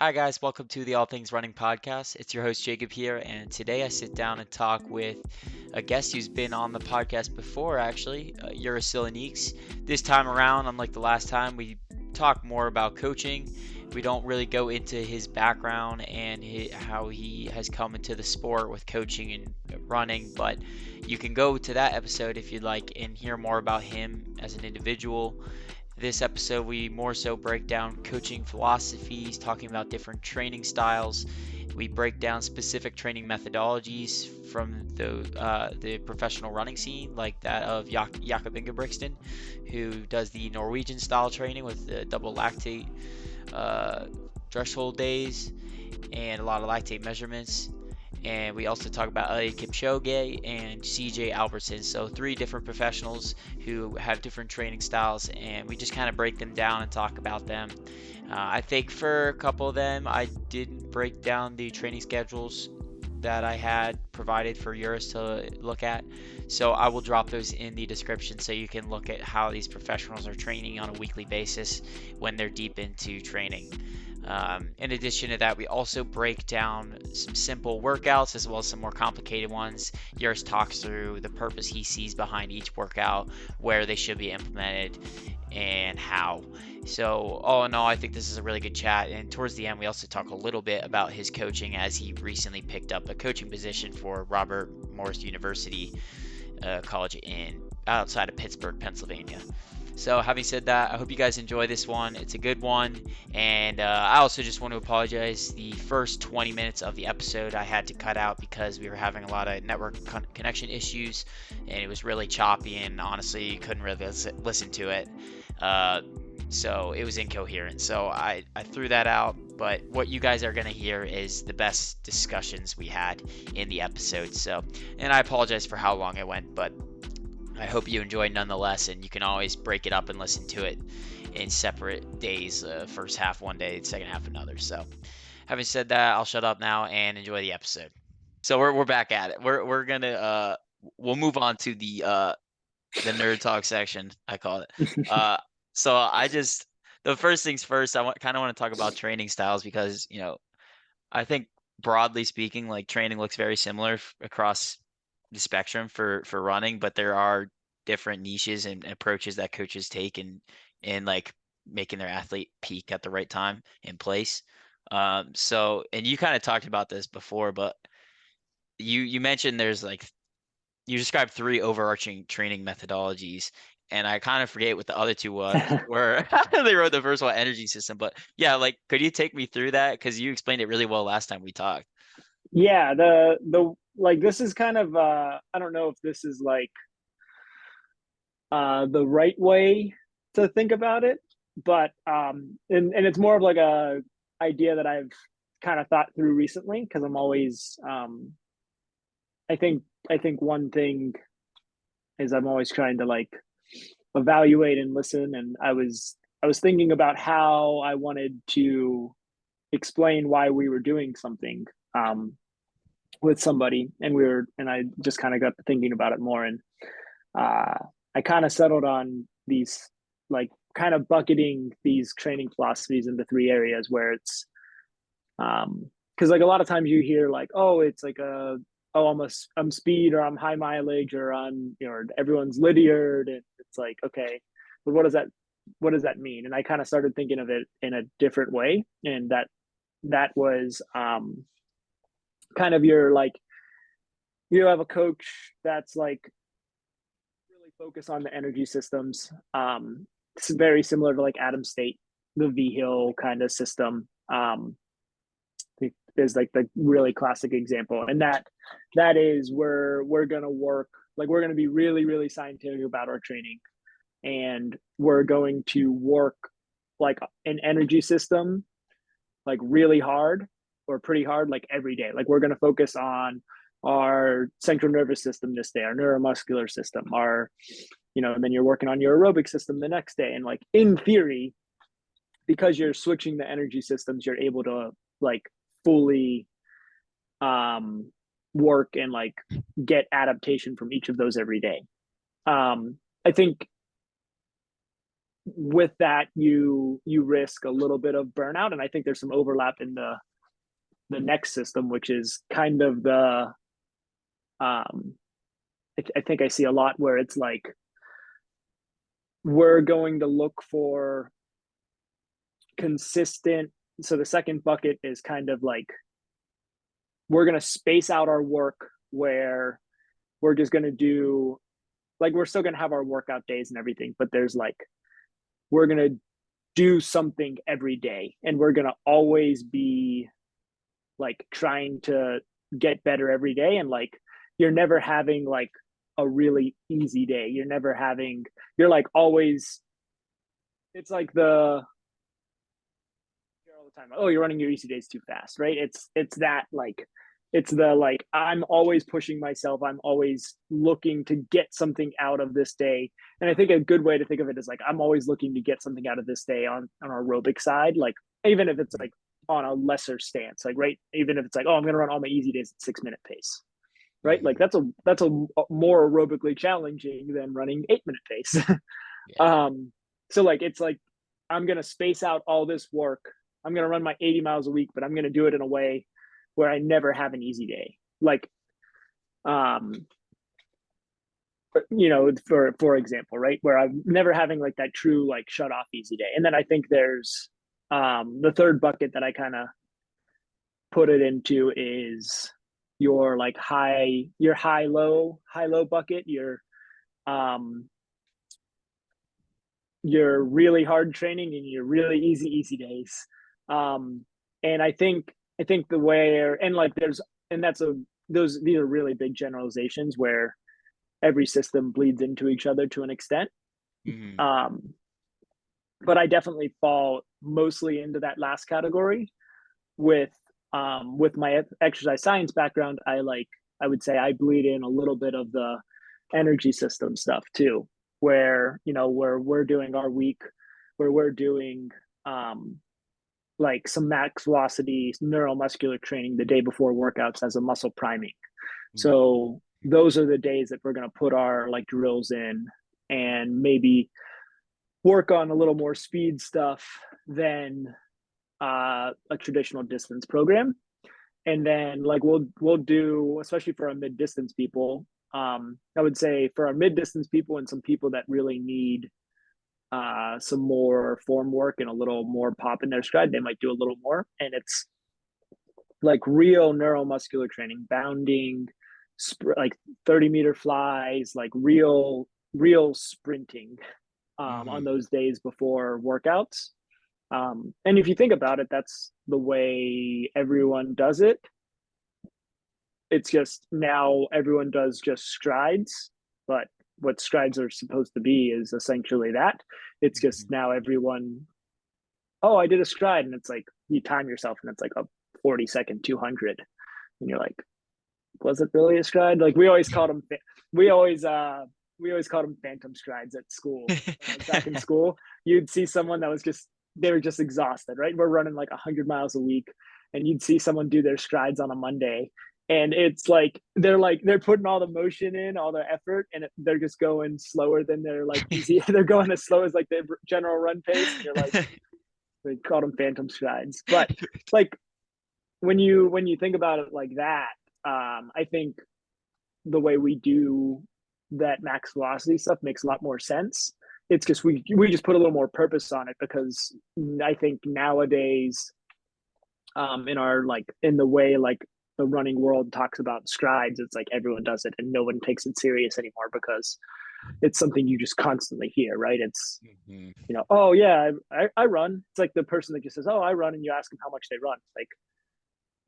Hi, guys. Welcome to the All Things Running podcast. It's your host, Jacob here, and today I sit down and talk with a guest who's been on the podcast before, actually, Juris Silenieks. This time around, unlike the last time, we talk more about coaching. We don't really go into his background and how he has come into the sport with coaching and running, but you can go to that episode if you'd like and hear more about him as an individual. This episode, we more so break down coaching philosophies, talking about different training styles. We break down specific training methodologies from the professional running scene, like that of Jakob Ingebrigtsen, who does the Norwegian style training with the double lactate uh, threshold days and a lot of lactate measurements. And we also talk about Eliud Kipchoge and CJ Albertson. So three different professionals who have different training styles, and we just kind of break them down and talk about them. I think for a couple of them, I didn't break down the training schedules that I had provided for yours to look at. So I will drop those in the description so you can look at how these professionals are training on a weekly basis when they're deep into training. In addition to that, we also break down some simple workouts as well as some more complicated ones. Yours talks through the purpose he sees behind each workout, where they should be implemented, and how. So, all in all, I think this is a really good chat. And towards the end, we also talk a little bit about his coaching as he recently picked up a coaching position for Robert Morris University College in outside of Pittsburgh, Pennsylvania. So, having said that, I hope you guys enjoy this one. It's a good one. And I also just want to apologize. The first 20 minutes of the episode I had to cut out because we were having a lot of network connection issues and it was really choppy, and honestly, you couldn't really listen to it. Uh, so it was incoherent. So I threw that out. But what you guys are going to hear is the best discussions we had in the episode. So, and I apologize for how long it went, but I hope you enjoyed nonetheless, and you can always break it up and listen to it in separate days. First half one day, second half another. So, having said that, I'll shut up now and enjoy the episode. So we're back at it. We're gonna we'll move on to the nerd talk section, I call it. Uh, so I just the first things first, kind of want to talk about training styles because I think broadly speaking, like training looks very similar across the spectrum for running, but there are different niches and approaches that coaches take in like making their athlete peak at the right time and place. So and you kind of talked about this before, but you mentioned there's like you described three overarching training methodologies, and I kind of forget what the other two were. They wrote the first one, energy system, but yeah, like could you take me through that? Because you explained it really well last time we talked. Yeah, the like this is kind of I don't know if this is like the right way to think about it, but and it's more of like a idea that I've kind of thought through recently because I'm always I think I think one thing is I'm always trying to like evaluate and listen, and I was thinking about how I wanted to explain why we were doing something with somebody, and I just kind of got thinking about it more, and uh, I kind of settled on these, like, kind of bucketing these training philosophies into three areas where it's because like a lot of times you hear like, oh, it's like I'm speed, or I'm high mileage, or everyone's Lydiard, and it's like, okay, but what does that mean? And I kind of started thinking of it in a different way, and that was kind of your, like, you have a coach that's like really focused on the energy systems. It's very similar to like Adam State, the V Hill kind of system. Is like the really classic example, and that is where we're gonna work. Like, we're gonna be really, really scientific about our training, and we're going to work like an energy system, like really hard or pretty hard, like every day. Like, we're going to focus on our central nervous system this day, our neuromuscular system, and then you're working on your aerobic system the next day. And like, in theory, because you're switching the energy systems, you're able to like fully um work and like get adaptation from each of those every day. I think with that, you risk a little bit of burnout. And I think there's some overlap in the next system, which is kind of the I think I see a lot where it's like we're going to look for consistent. So the second bucket is kind of like we're going to space out our work where we're just going to do, like, we're still going to have our workout days and everything, but there's like we're going to do something every day, and we're going to always be like trying to get better every day. And like you're never having like a really easy day. You're like always, it's like all the time, oh, you're running your easy days too fast, right? It's that like it's the like I'm always pushing myself, I'm always looking to get something out of this day. And I think a good way to think of it is like I'm always looking to get something out of this day on our aerobic side, like even if it's like on a lesser stance, like right, even if it's like, oh, I'm going to run all my easy days at 6-minute pace, right? Like that's a more aerobically challenging than running 8-minute pace. Yeah. So like it's like I'm going to space out all this work, I'm going to run my 80 miles a week, but I'm going to do it in a way where I never have an easy day. Like for example, right, where I'm never having like that true like shut off easy day. And then I think there's the third bucket that I kind of put it into is your like high low bucket, your really hard training and your really easy days. And I think the way, and like there's, and that's these are really big generalizations where every system bleeds into each other to an extent. Mm-hmm. But I definitely fall mostly into that last category with my exercise science background. I would say I bleed in a little bit of the energy system stuff too, where where we're doing our week, where we're doing like some max velocity neuromuscular training the day before workouts as a muscle priming. So those are the days that we're going to put our like drills in and maybe work on a little more speed stuff than a traditional distance program. And then like we'll do, especially for our mid distance people, I would say for our mid distance people and some people that really need some more form work and a little more pop in their stride, they might do a little more. And it's like real neuromuscular training, bounding, like 30-meter flies, like real sprinting on those days before workouts. And if you think about it, that's the way everyone does it. It's just now everyone does just strides, but what strides are supposed to be is essentially that. It's just now everyone, oh, I did a stride, and it's like you time yourself, and it's like a 40-second 200, and you're like, was it really a stride? Like we always called them phantom strides at school. Back in school, you'd see someone that was just, they were just exhausted, right? We're running like 100 miles a week, and you'd see someone do their strides on a Monday, and it's like they're putting all the motion in, all the effort, and they're just going slower than their like easy. They're going as slow as like the general run pace, and you're like, they called them phantom strides. But like when you think about it like that, I think the way we do that max velocity stuff makes a lot more sense. It's just we just put a little more purpose on it, because I think nowadays, in the way like the running world talks about strides, it's like everyone does it and no one takes it serious anymore, because it's something you just constantly hear, right? It's oh yeah, I run. It's like the person that just says, oh, I run, and you ask them how much they run. It's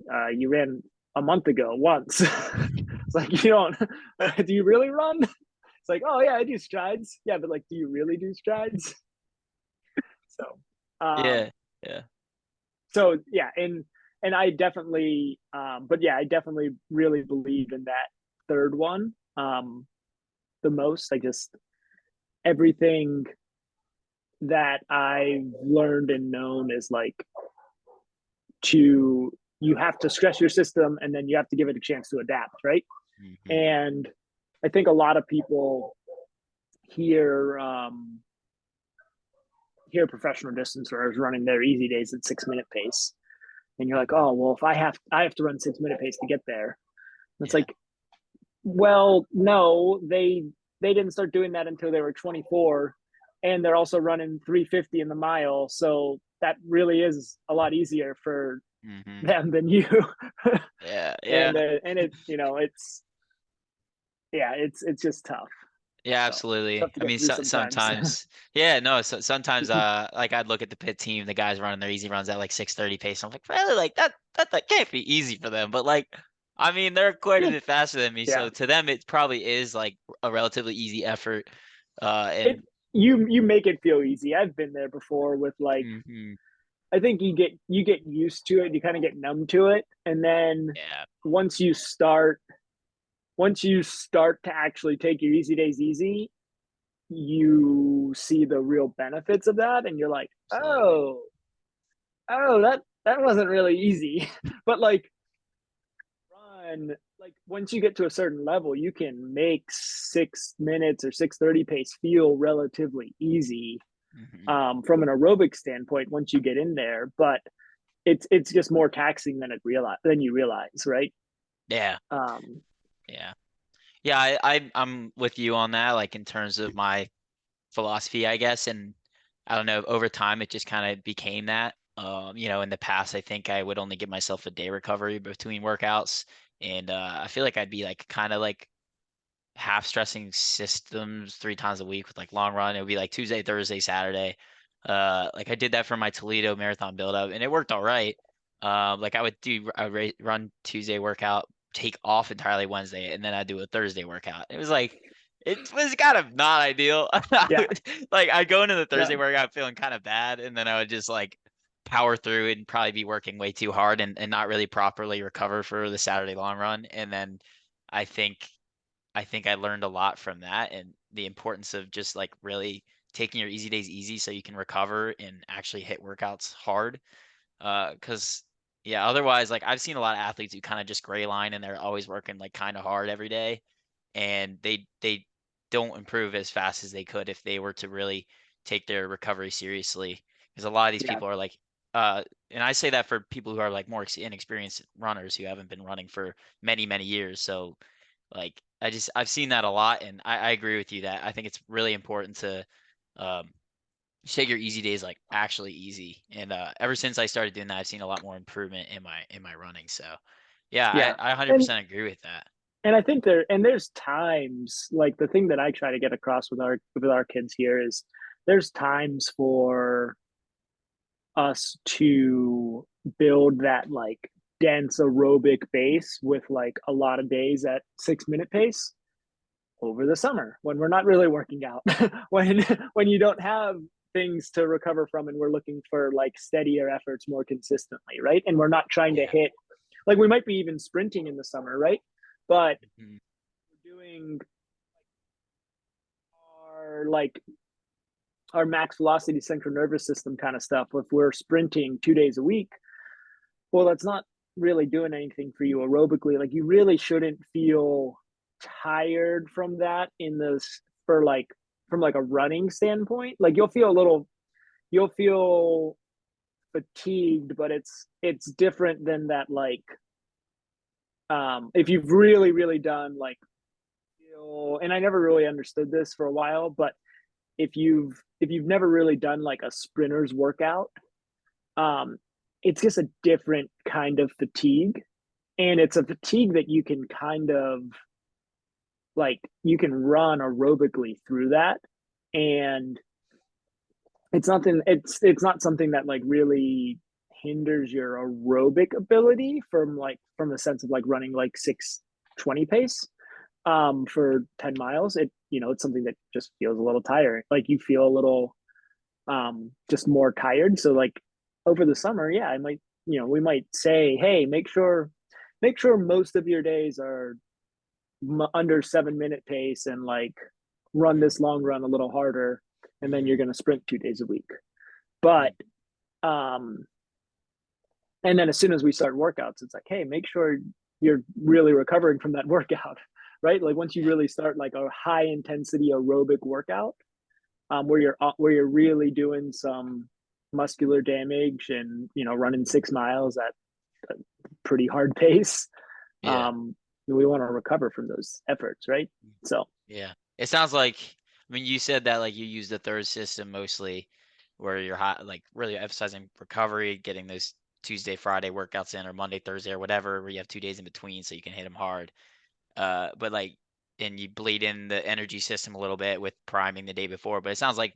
like, you ran a month ago once. It's like, you don't, do you really run? It's like, oh yeah, I do strides. Yeah, but like, do you really do strides? So, Yeah, yeah. so yeah, and I definitely, but yeah, I definitely really believe in that third one the most. I just, everything that I've learned and known is like you have to stress your system, and then you have to give it a chance to adapt, right? And I think a lot of people hear hear professional distance runners running their easy days at 6 minute pace. And you're like, oh, well, if I have to run 6 minute pace to get there. And it's Yeah. like, well, no, they didn't start doing that until they were 24, and they're also running 350 in the mile. So that really is a lot easier for Hmm. them than you. Yeah. Yeah. And it, it's just tough. Yeah, So tough absolutely. to I get mean, through sometimes. sometimes, yeah, no, sometimes, like I'd look at the pit team, the guys running their easy runs at like 6:30 pace. I'm like, really, like that can't be easy for them. But like, I mean, they're quite a bit faster than me, Yeah. so to them, it probably is like a relatively easy effort. It And you make it feel easy. I've been there before with like, mhm, I think you get used to it, you kind of get numb to it, and then yeah, once you start once you start to actually take your easy days easy, you see the real benefits of that, and you're like, absolutely. that wasn't really easy. But like, run, like once you get to a certain level, you can make 6 minutes or 6:30 pace feel relatively easy, Hmm. from an aerobic standpoint once you get in there. But it's just more taxing than you realize, right? Yeah, um yeah, yeah. I'm with you on that, like in terms of my philosophy, I guess. And I don't know, over time it just kind of became that. In the past, I think I would only give myself a day recovery between workouts. And I feel like I'd be like kind of like half stressing systems 3 times a week with like long run. It would be like Tuesday, Thursday, Saturday. Like I did that for my Toledo marathon build up and it worked all right. Like I would do a run Tuesday workout, take off entirely Wednesday, and then I'd do a Thursday workout. It was like, it was kind of not ideal. yeah. Like I'd go into the No. Thursday workout feeling kind of bad, and then I would just like power through and probably be working way too hard and not really properly recover for the Saturday long run. And then I think I think I learned a lot from that and the importance of just like really taking your easy days easy so you can recover and actually hit workouts hard. Cause yeah, otherwise, like I've seen a lot of athletes who kind of just gray line and they're always working like kind of hard every day, and they don't improve as fast as they could if they were to really take their recovery seriously. Because a lot of these Yeah. people are like, uh, and I say that for people who are like more inexperienced runners who haven't been running for many years. So like I've seen that a lot, and I agree with you that I think it's really important to um, take your easy days like actually easy. And ever since I started doing that, I've seen a lot more improvement in my running. So yeah, Yeah. I and 100% agree with that. and I think there's times, like the thing that I try to get across with our kids here is there's times for us to build that like dense aerobic base with like a lot of days at 6 minute pace over the summer when we're not really working out, when when you don't have things to recover from, and we're looking for like steadier efforts more consistently, right? And we're not trying to Yeah. hit, like we might be even sprinting in the summer, right? But Mhm. we're doing our like our max velocity central nervous system kind of stuff. If we're sprinting 2 days a week, well, that's not really doing anything for you aerobically. Like you really shouldn't feel tired from that in this for like from like a running standpoint. Like you'll feel fatigued, but it's different than that. Like if you've really done like, and I never really understood this for a while, but if you've never really done like a sprinter's workout, um, it's just a different kind of fatigue, and it's a fatigue that you can kind of like you can run aerobically through that, and it's not something that like really hinders your aerobic ability from the sense of like running like 6:20 pace for 10 miles. It's something that just feels a little tired, like you feel a little just more tired. So like over the summer, yeah, we might say, hey, make sure most of your days are under 7 minute pace, and like run this long run a little harder, and then you're Mhm. going to sprint 2 days a week. But um and then as soon as we start workouts, it's like, hey, make sure you're really recovering from that workout, right? Like once you Yeah. really start like a high intensity aerobic workout, where you're really doing some muscular damage and running 6 miles at a pretty hard pace. Yeah. We want to recover from those efforts, right? So Yeah. It sounds like, I mean, you said that like you use the third system mostly where you're like really emphasizing recovery, getting those Tuesday, Friday workouts in or Monday, Thursday or whatever, where you have 2 days in between so you can hit them hard. But like, and you bleed in the energy system a little bit with priming the day before. But it sounds like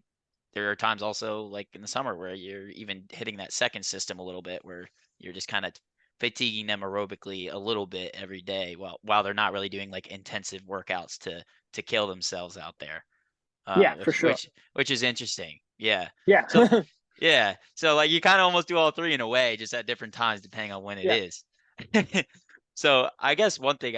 there are times also like in the summer where you're even hitting that second system a little bit where you're just kind of fatiguing them aerobically a little bit every day while they're not really doing like intensive workouts to kill themselves out there. yeah, for Which sure. which is interesting. Yeah. Yeah. So yeah. So like you kind of almost do all three in a way, just at different times depending on when it Yeah. is. So I guess one thing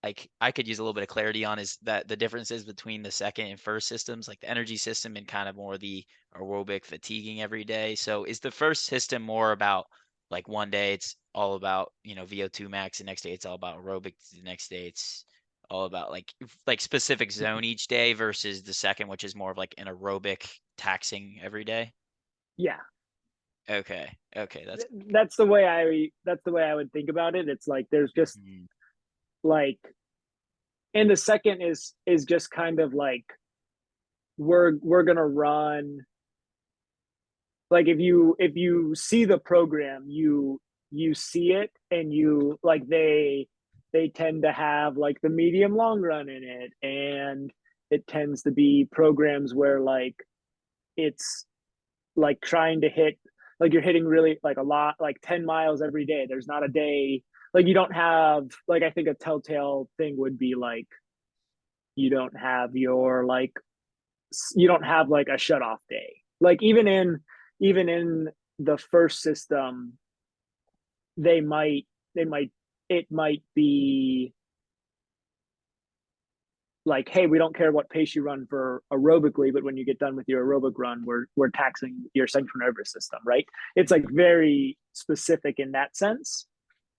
I could use a little bit of clarity on is that the differences between the second and first systems, like the energy system and kind of more the aerobic fatiguing every day. So is the first system more about like one day it's all about, VO2 max, the next day it's all about aerobic, the next day it's all about like specific zone each day versus the second, which is more of like an aerobic taxing every day? Yeah. Okay. Okay, That's the way I would think about it. It's like there's just mhm, like, and the second is just kind of like we're gonna run, like if you see the program, you see it, and you like they tend to have like the medium long run in it, and it tends to be programs where like it's like trying to hit, like you're hitting really like a lot, like 10 miles every day. There's not a day like you don't have, like I think a telltale thing would be like you don't have your like you don't have like a shut off day. Like even in the first system, they might they might it might be like, hey, we don't care what pace you run for aerobically, but when you get done with your aerobic run, we're taxing your central nervous system, right? It's like mhm, very specific in that sense.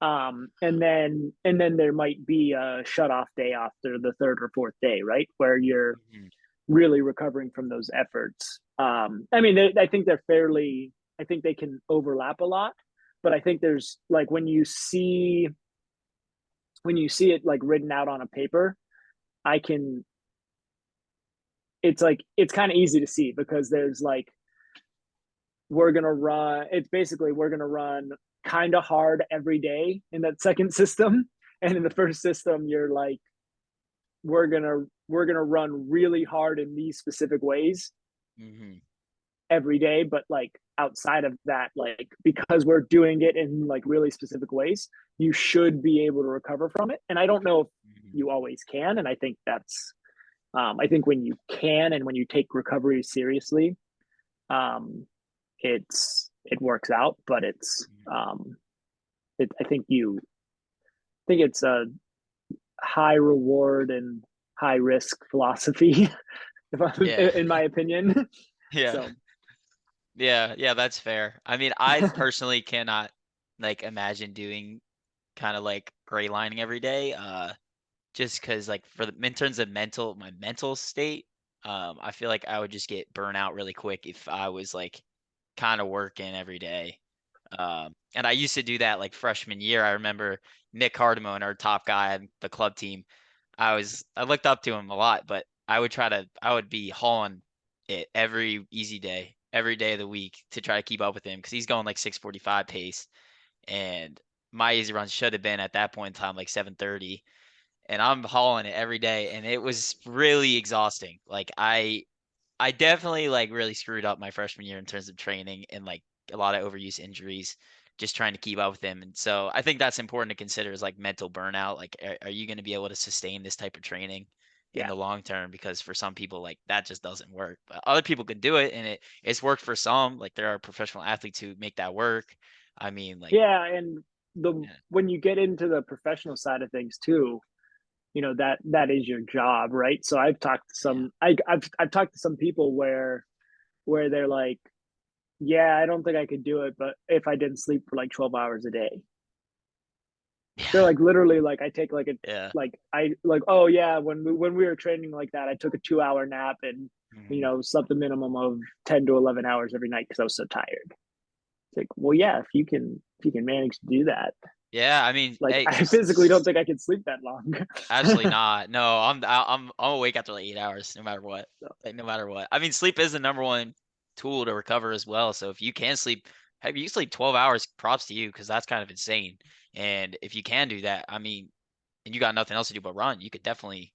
And then there might be a shut off day after the third or fourth day, right, where you're mhm, really recovering from those efforts. I mean, I think they're fairly. I think they can overlap a lot, but I think there's like when you see it like written out on a paper, I can. It's like it's kind of easy to see because there's like we're gonna run. It's basically we're gonna run kind of hard every day in that second system, and in the first system, you're like we're gonna run really hard in these specific ways mhm, every day, but like outside of that, like because we're doing it in like really specific ways, you should be able to recover from it. And I don't know if mhm. you always can, and I think that's I think when you can and when you take recovery seriously, it works out. But I think it's a high reward and high risk philosophy, if Yeah. in my opinion. Yeah. So Yeah, yeah, that's fair. I mean, I personally cannot like imagine doing kind of like gray lining every day. Just because like in terms of my mental state, I feel like I would just get burnt out really quick if I was like kind of working every day. And I used to do that like freshman year. I remember Nick Hardimone, our top guy on the club team. I looked up to him a lot, but I would be hauling it every easy day, every day of the week to try to keep up with him because he's going like 6:45 pace, and my easy run should have been at that point in time like 7:30, and I'm hauling it every day, and it was really exhausting. Like I definitely like really screwed up my freshman year in terms of training and like a lot of overuse injuries, just trying to keep up with him. And so I think that's important to consider is like mental burnout. Like, are you going to be able to sustain this type of training in yeah, the long term? Because for some people, like that just doesn't work. But other people can do it, and it's worked for some. Like there are professional athletes who make that work. I mean, like, yeah, and the yeah, when you get into the professional side of things too, that is your job, right? So I've talked to yeah, I've talked to some people where they're like, yeah, I don't think I could do it, but if I didn't sleep for like 12 hours a day. They're yeah, like literally like I take yeah. like I like, oh yeah, when we were training like that, I took a 2 hour nap, and Mhm. slept a minimum of 10 to 11 hours every night because I was so tired. It's like, well, yeah, if you can manage to do that, Yeah, I mean, like hey, I physically don't think I could sleep that long. absolutely not. No, I'm awake after like 8 hours, no matter what. So, Like no matter what. I mean, sleep is the number one tool to recover as well. So if you can sleep, if you sleep 12 hours, props to you because that's kind of insane. And if you can do that, I mean, and you got nothing else to do but run, you could definitely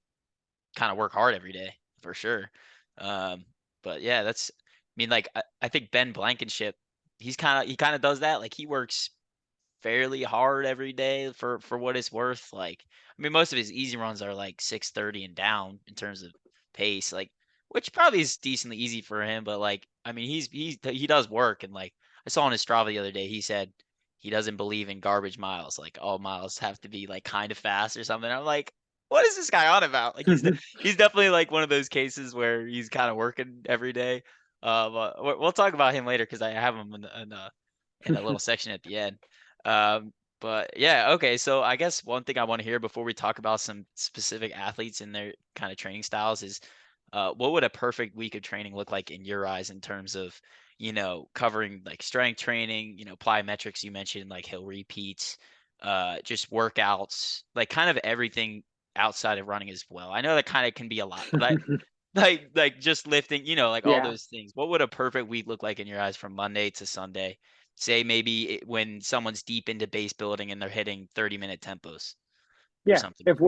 kind of work hard every day for sure. Um, but yeah, that's. I mean, like I think Ben Blankenship, he kind of does that. Like he works fairly hard every day for what it's worth. Like, I mean, most of his easy runs are like 6:30 and down in terms of pace, like which probably is decently easy for him. But like, I mean, he does work, and like I saw on his Strava the other day, he said he doesn't believe in garbage miles. Like all miles have to be like kind of fast or something. I'm like, what is this guy on about? Like he's definitely like one of those cases where he's kind of working every day. But we'll talk about him later because I have him in a little section at the end. But yeah, okay. So I guess one thing I want to hear before we talk about some specific athletes and their kind of training styles is, what would a perfect week of training look like in your eyes in terms of, covering like strength training, plyometrics you mentioned, like hill repeats, just workouts, like kind of everything outside of running as well. I know that kind of can be a lot, but like just lifting, like all yeah, those things. What would a perfect week look like in your eyes from Monday to Sunday? Say maybe when someone's deep into base building and they're hitting 30-minute tempos or yeah. something. If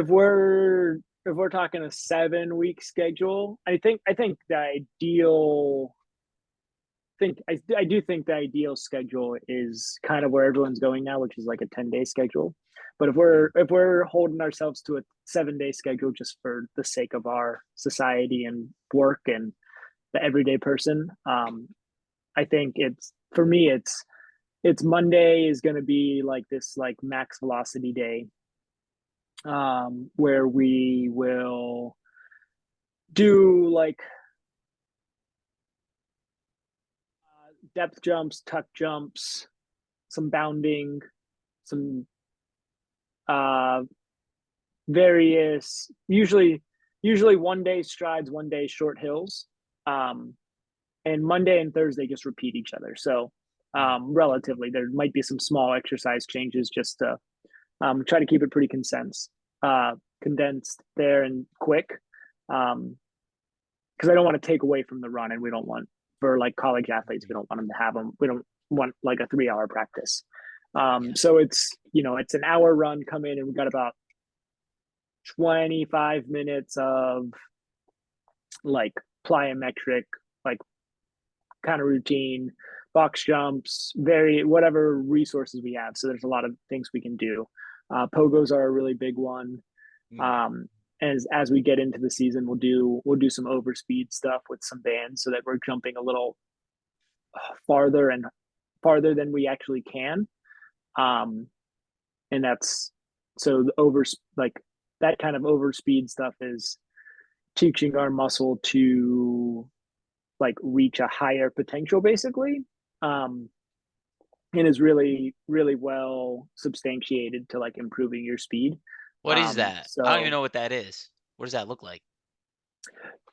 we're talking a 7 week schedule, I think the ideal think I do think the ideal schedule is kind of where everyone's going now, which is like a 10-day schedule. But if we're Mhm. if we're holding ourselves to a 7-day schedule just for the sake of our society and work and the everyday person, I think it's for me it's Monday is going to be like this like max velocity day, where we will do like depth jumps, tuck jumps, some bounding, some uh, various usually 1 day strides, 1 day short hills, um, and Monday and Thursday just repeat each other. So Mm. relatively, there might be some small exercise changes just to try to keep it pretty condensed there and quick, because I don't want to take away from the run, and we don't want for like college athletes, we don't want them to have them. We don't want like a 3 hour practice. Yeah. So it's an hour run, come in and we got about 25 minutes of like plyometric, like kind of routine, box jumps, whatever resources we have. So there's a lot of things we can do. Pogos are a really big one. Mm. Um, as we get into the season, we'll do some overspeed stuff with some bands so that we're jumping a little farther and farther than we actually can. Um, and that's so the over like that kind of overspeed stuff is teaching our muscle to like reach a higher potential basically, um, and is really really well substantiated to like improving your speed. What is that? I don't even So know what that is. What does that look like?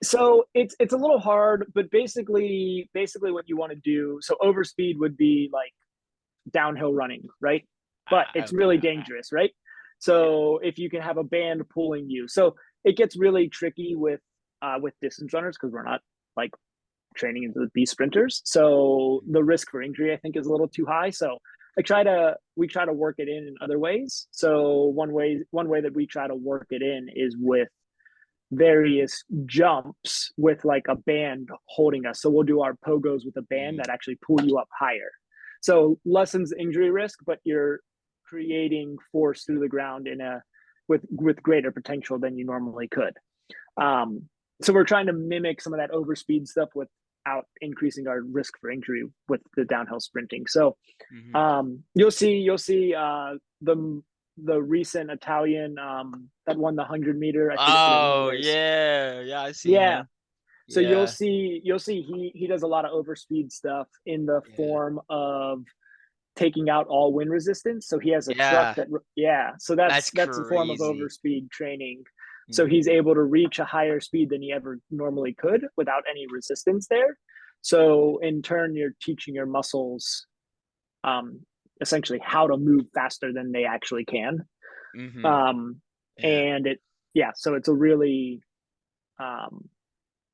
it's a little hard, but basically what you want to do, so overspeed would be like downhill running, right? But it's Okay. really Okay. dangerous, right? Yeah. So if you can have a band pulling you, so it gets really tricky with distance runners because we're not like training into the beast sprinters. So the risk for injury, I think, is a little too high. So we try to work it in other ways. So one way that we try to work it in is with various jumps with like a band holding us. So we'll do our pogos with a band Mm. that actually pull you up higher. So lessens injury risk, but you're creating force through the ground with greater potential than you normally could. Um, so we're trying to mimic some of that overspeed stuff without increasing our risk for injury with the downhill sprinting. So Hmm. you'll see the recent Italian that won the 100 meter. I forget his name Oh is. yeah, yeah, I see Yeah. him. So you'll Yeah, see you'll see he does a lot of overspeed stuff in the yeah, form of taking out all wind resistance. So he has a truck yeah. that, yeah. So that's That's that's a form of crazy. overspeed training. So he's Mm-hmm. able to reach a higher speed than he ever normally could without any resistance there. So in turn, you're teaching your muscles um, essentially how to move faster than they actually can. Mm-hmm. Um, Yeah. and yeah, so it's a really, um,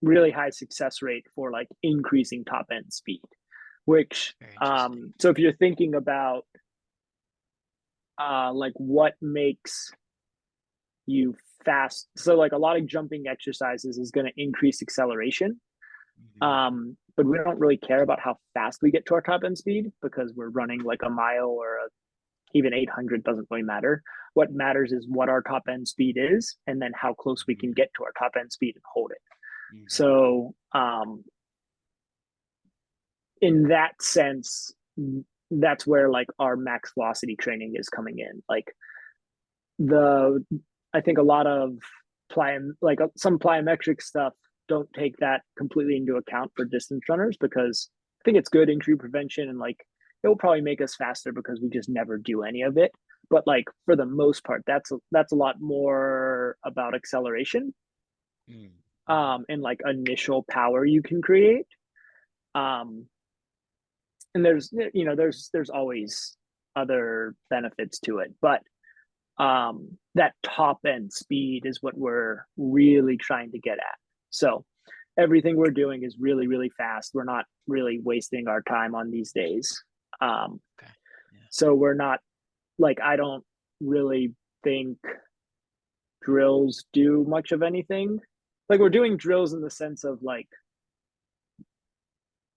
really high success rate for like increasing top end speed, which, Very interesting. so if you're thinking about like what makes you fast, so like a lot of jumping exercises is going to increase acceleration. Mm-hmm. But we don't really care about how fast we get to our top end speed because we're running like a mile or even 800 doesn't really matter. What matters is what our top end speed is and then how close we can Mm-hmm. get to our top end speed and hold it. Mm-hmm. So, in that sense, that's where like our max velocity training is coming in. Like the, I think a lot of like some plyometric stuff don't take that completely into account for distance runners because I think it's good injury prevention and like it will probably make us faster because we just never do any of it. But like for the most part, that's a lot more about acceleration Mm-hmm. and like initial power you can create. Um, and there's always other benefits to it, but that top end speed is what we're really trying to get at. So everything we're doing is really, really fast. We're not really wasting our time on these days. Um, Okay. Yeah. so we're not like, I don't really think drills do much of anything. Like we're doing drills in the sense of like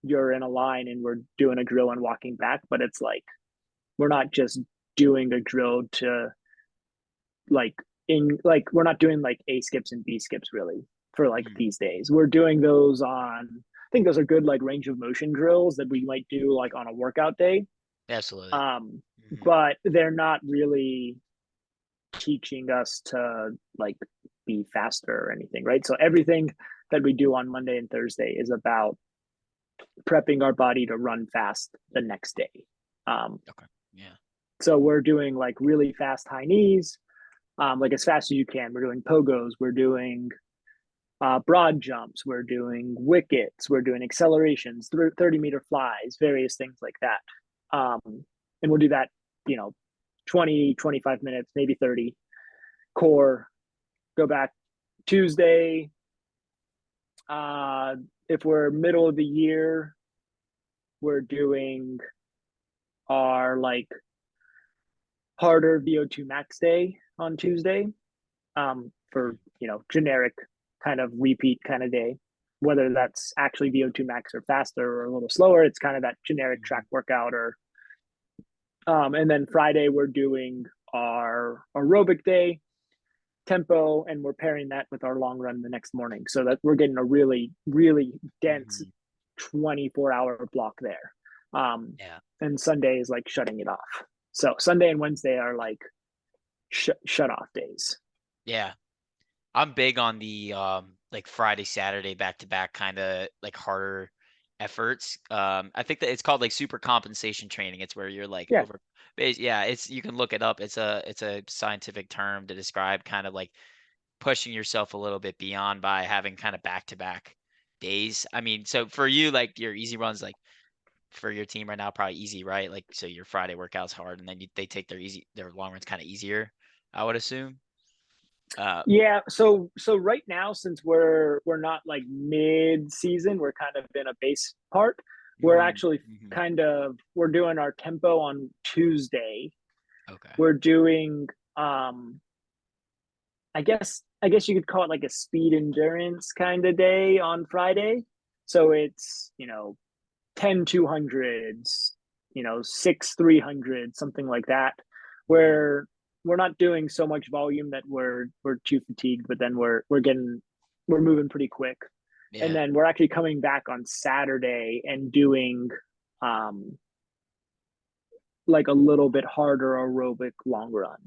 you're in a line and we're doing a drill and walking back, but it's like we're not just doing a drill to like we're not doing like A skips and B skips really for like Mm. these days. We're doing those on, I think those are good like range of motion drills that we might do like on a workout day. Absolutely. Um, Mm-hmm. but they're not really teaching us to like be faster or anything, right? So everything that we do on Monday and Thursday is about prepping our body to run fast the next day. Um, Okay. Yeah. so we're doing like really fast high knees, like as fast as you can. We're doing pogos. We're doing broad jumps. We're doing wickets. We're doing accelerations, 30-meter flies, various things like that. And we'll do that, you know, 20, 25 minutes, maybe 30 core, go back Tuesday. Uh, if we're middle of the year, we're doing our like harder VO2 max day on Tuesday for, generic kind of repeat kind of day. Whether that's actually VO2 max or faster or a little slower, it's kind of that generic Mm-hmm. track workout. And then Friday, we're doing our aerobic day tempo, and we're pairing that with our long run the next morning so that we're getting a really, really dense Mm-hmm. 24-hour block there. Yeah. And Sunday is like shutting it off. So Sunday and Wednesday are like shut off days. Yeah. I'm big on the like Friday, Saturday back to back kind of like harder efforts. I think that it's called like super compensation training. It's where you're like Yeah. over yeah, it's you can look it up. It's a scientific term to describe kind of like pushing yourself a little bit beyond by having kind of back to back days. I mean, so for you like your easy runs like for your team right now probably easy, right? Like so your Friday workout's hard and then they take their long runs kind of easier, I would assume. Uh Yeah, so right now, since we're not like mid season, we're kind of in a base part. We're mhm, actually mhm. we're doing our tempo on Tuesday. Okay. We're doing um I guess you could call it like a speed endurance kind of day on Friday. So it's, 10 200s, 6 300, something like that, Mhm. where we're not doing so much volume that we're too fatigued, but then we're moving pretty quick. And Yeah. then we're actually coming back on Saturday and doing um like a little bit harder aerobic long run.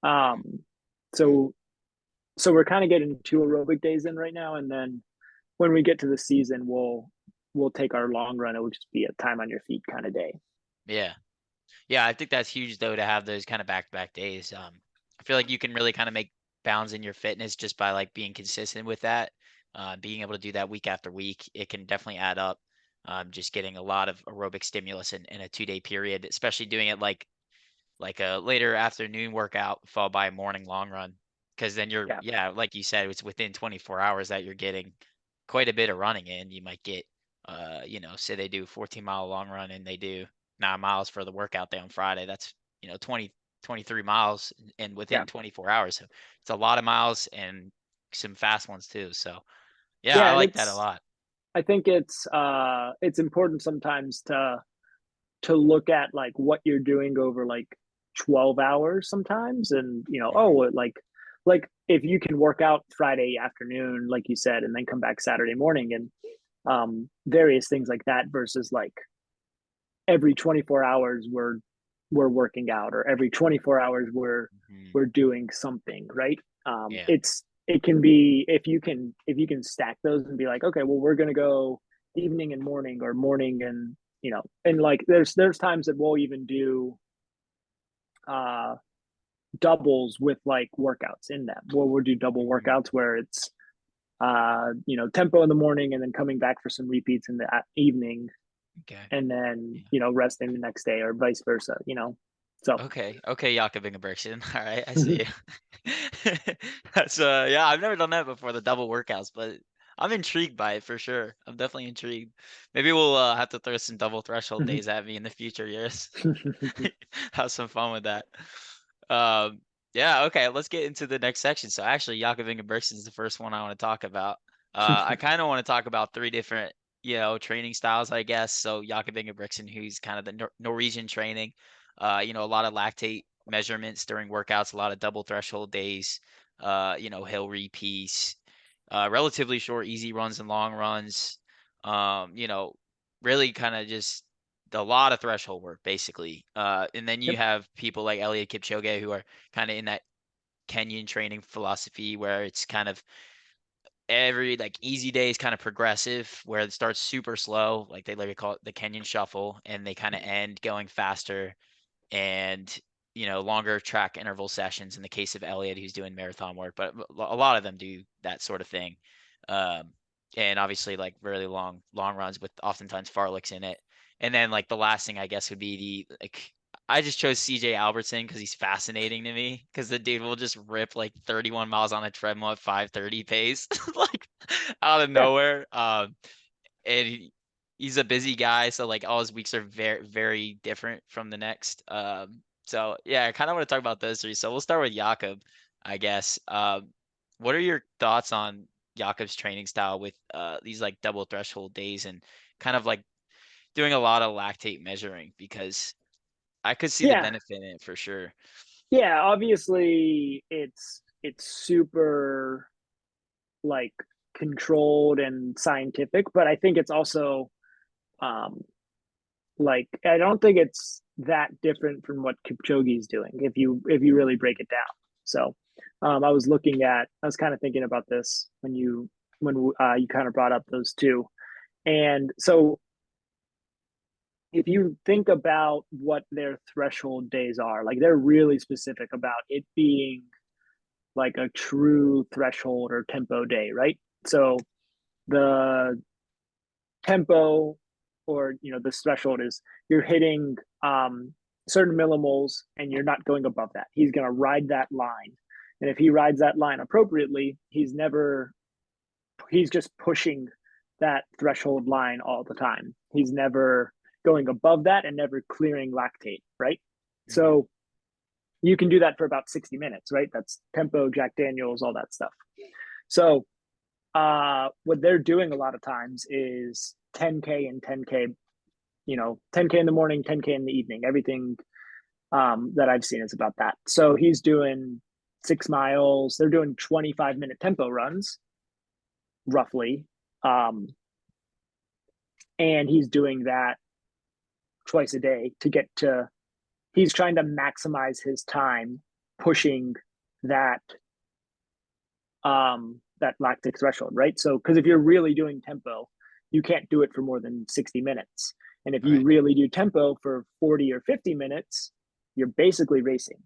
Mm, Um mm. so so we're kind of getting 2 aerobic days in right now, and then when we get to the season, we'll take our long run. It will just be a time on your feet kind of day. Yeah. Yeah, I think that's huge though to have those kind of back-to-back days. I feel like you can really kind of make bounds in your fitness just by like being consistent with that. Being able to do that week after week, it can definitely add up. Just getting a lot of aerobic stimulus in a 2 day period, especially doing it like a later afternoon workout followed by a morning long run. Because then you're, Yeah. yeah, like you said, it's within 24 hours that you're getting quite a bit of running in. You might get, say they do 14-mile long run and they do 9 miles for the workout day on Friday. That's, 23 miles and Yeah. within 24 hours. So it's a lot of miles and some fast ones too. So yeah, I Yeah. And like that a lot. I think it's important sometimes to look at like what you're doing over like 12 hours sometimes. And, Hmm. like if you can work out Friday afternoon, like you said, and then come back Saturday morning and various things like that versus like every 24 hours we're working out or every 24 hours Hmm. we're doing something, right? Yeah. It can be if you can stack those and be like, okay, well, we're going to go evening and morning or morning and and like there's times that we'll even do uh doubles with like workouts in them, where we'll do double Hmm. workouts where it's tempo in the morning and then coming back for some repeats in the evening Okay. and then Yeah. resting the next day or vice versa. So Okay. Okay, Jakob Ingebrigtsen. All right, I see you. That's yeah, I've never done that before, the double workouts, but I'm intrigued by it for sure. I'm definitely intrigued. Maybe we'll have to throw some double threshold days at me in the future years. Have some fun with that. Um, yeah, okay, let's get into the next section. So actually, Jakob Ingebrigtsen is the first one I want to talk about. I kind of want to talk about three different, training styles, I guess. So Jakob Ingebrigtsen, who's kind of the Norwegian training, a lot of lactate measurements during workouts, a lot of double threshold days, hill repeats, relatively short, easy runs and long runs. Um, you know, really kind of just a lot of threshold work basically. And then you Yep. have people like Eliud Kipchoge who are kind of in that Kenyan training philosophy where it's kind of every like easy day is kind of progressive where it starts super slow, like they literally call it the Kenyan shuffle, and they kind of end going faster and longer track interval sessions in the case of Elliot who's doing marathon work, but a lot of them do that sort of thing. um, and obviously like really long runs with oftentimes fartleks in it. And then like the last thing I guess would be the like I just chose CJ Albertson because he's fascinating to me because the dude will just rip like 31 miles on a treadmill at 5:30 pace like out of Yeah. nowhere. And he's a busy guy, so like all his weeks are very very different from the next. So yeah, I kind of want to talk about those three. So we'll start with Jakob, I guess. What are your thoughts on Jakob's training style with these like double threshold days and kind of like doing a lot of lactate measuring? Because I could see the Yeah. benefit in it for sure. Yeah. Obviously, it's super like controlled and scientific, but I think it's also um like I don't think it's that different from what Kipchoge's doing if you really break it down. So I was kind of thinking about this when you kind of brought up those two. And so if you think about what their threshold days are, like they're really specific about it being like a true threshold or tempo day, right? So the tempo or this threshold is you're hitting certain millimoles and you're not going above that. He's going to ride that line, and if he rides that line appropriately, he's just pushing that threshold line all the time. He's never going above that and never clearing lactate, right? Hmm. So you can do that for about 60 minutes, right? That's tempo, Jack Daniels, all that stuff. So what they're doing a lot of times is 10K and 10K, 10K in the morning, 10K in the evening. Everything that I've seen is about that. So he's doing 6 miles. They're doing 25-minute tempo runs, roughly. Um, and he's doing that twice a day he's trying to maximize his time pushing that that lactic threshold, right? So because if you're really doing tempo, you can't do it for more than 60 minutes. And if you Right. really do tempo for 40 or 50 minutes, you're basically racing,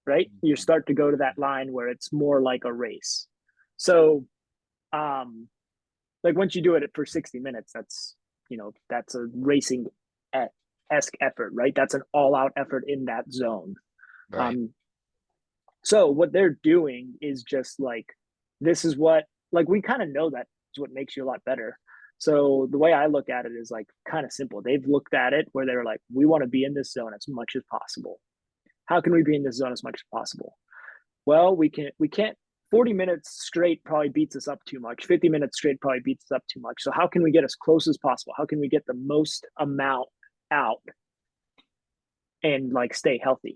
right? You start to go to that line where it's more like a race. So, like once you do it for 60 minutes, that's a racing esque effort, right? That's an all out effort in that zone. Right. So what they're doing is just like, this is what, like, we kind of know that is what makes you a lot better. So the way I look at it is like kind of simple. They've looked at it where they're like, we want to be in this zone as much as possible. How can we be in this zone as much as possible? Well, we can't 40 minutes straight probably beats us up too much. 50 minutes straight probably beats us up too much. So how can we get as close as possible? How can we get the most amount out and like stay healthy?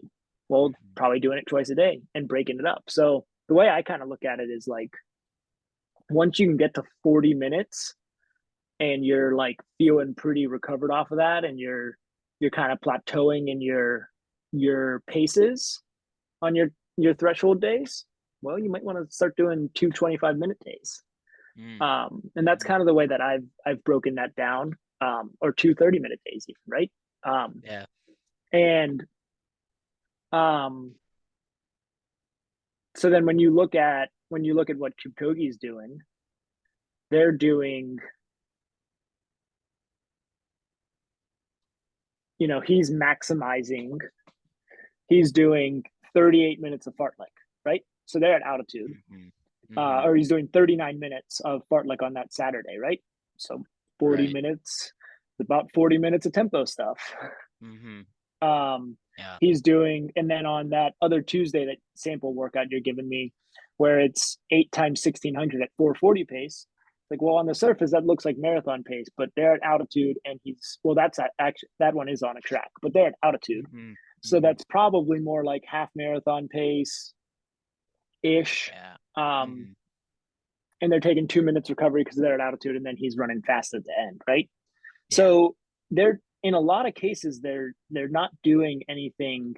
Well, probably doing it twice a day and breaking it up. So the way I kind of look at it is like, once you can get to 40 minutes and you're like feeling pretty recovered off of that, and you're kind of plateauing in your paces on your threshold days, well, you might want to start doing 2 25-minute days. And that's kind of the way that I've broken that down, or 2 30-minute days even, right? Yeah. And so then when you look at what Kipchoge is doing, they're doing, he's maximizing, he's doing 38 minutes of fartlek, right? So they're at altitude. Or he's doing 39 minutes of fartlek on that Saturday, right? So 40 Right. minutes, about 40 minutes of tempo stuff. Yeah. He's doing, and then on that other Tuesday, that sample workout you're giving me, where it's 8 times 1600 at 440 pace. Like, well, on the surface that looks like marathon pace, but they're at altitude, and that's actually, that one is on a track, but they're at altitude. So that's probably more like half marathon pace ish. Yeah. And they're taking 2 minutes recovery because they're at altitude, and then he's running fast at the end, right? Yeah. So they're, in a lot of cases, they're not doing anything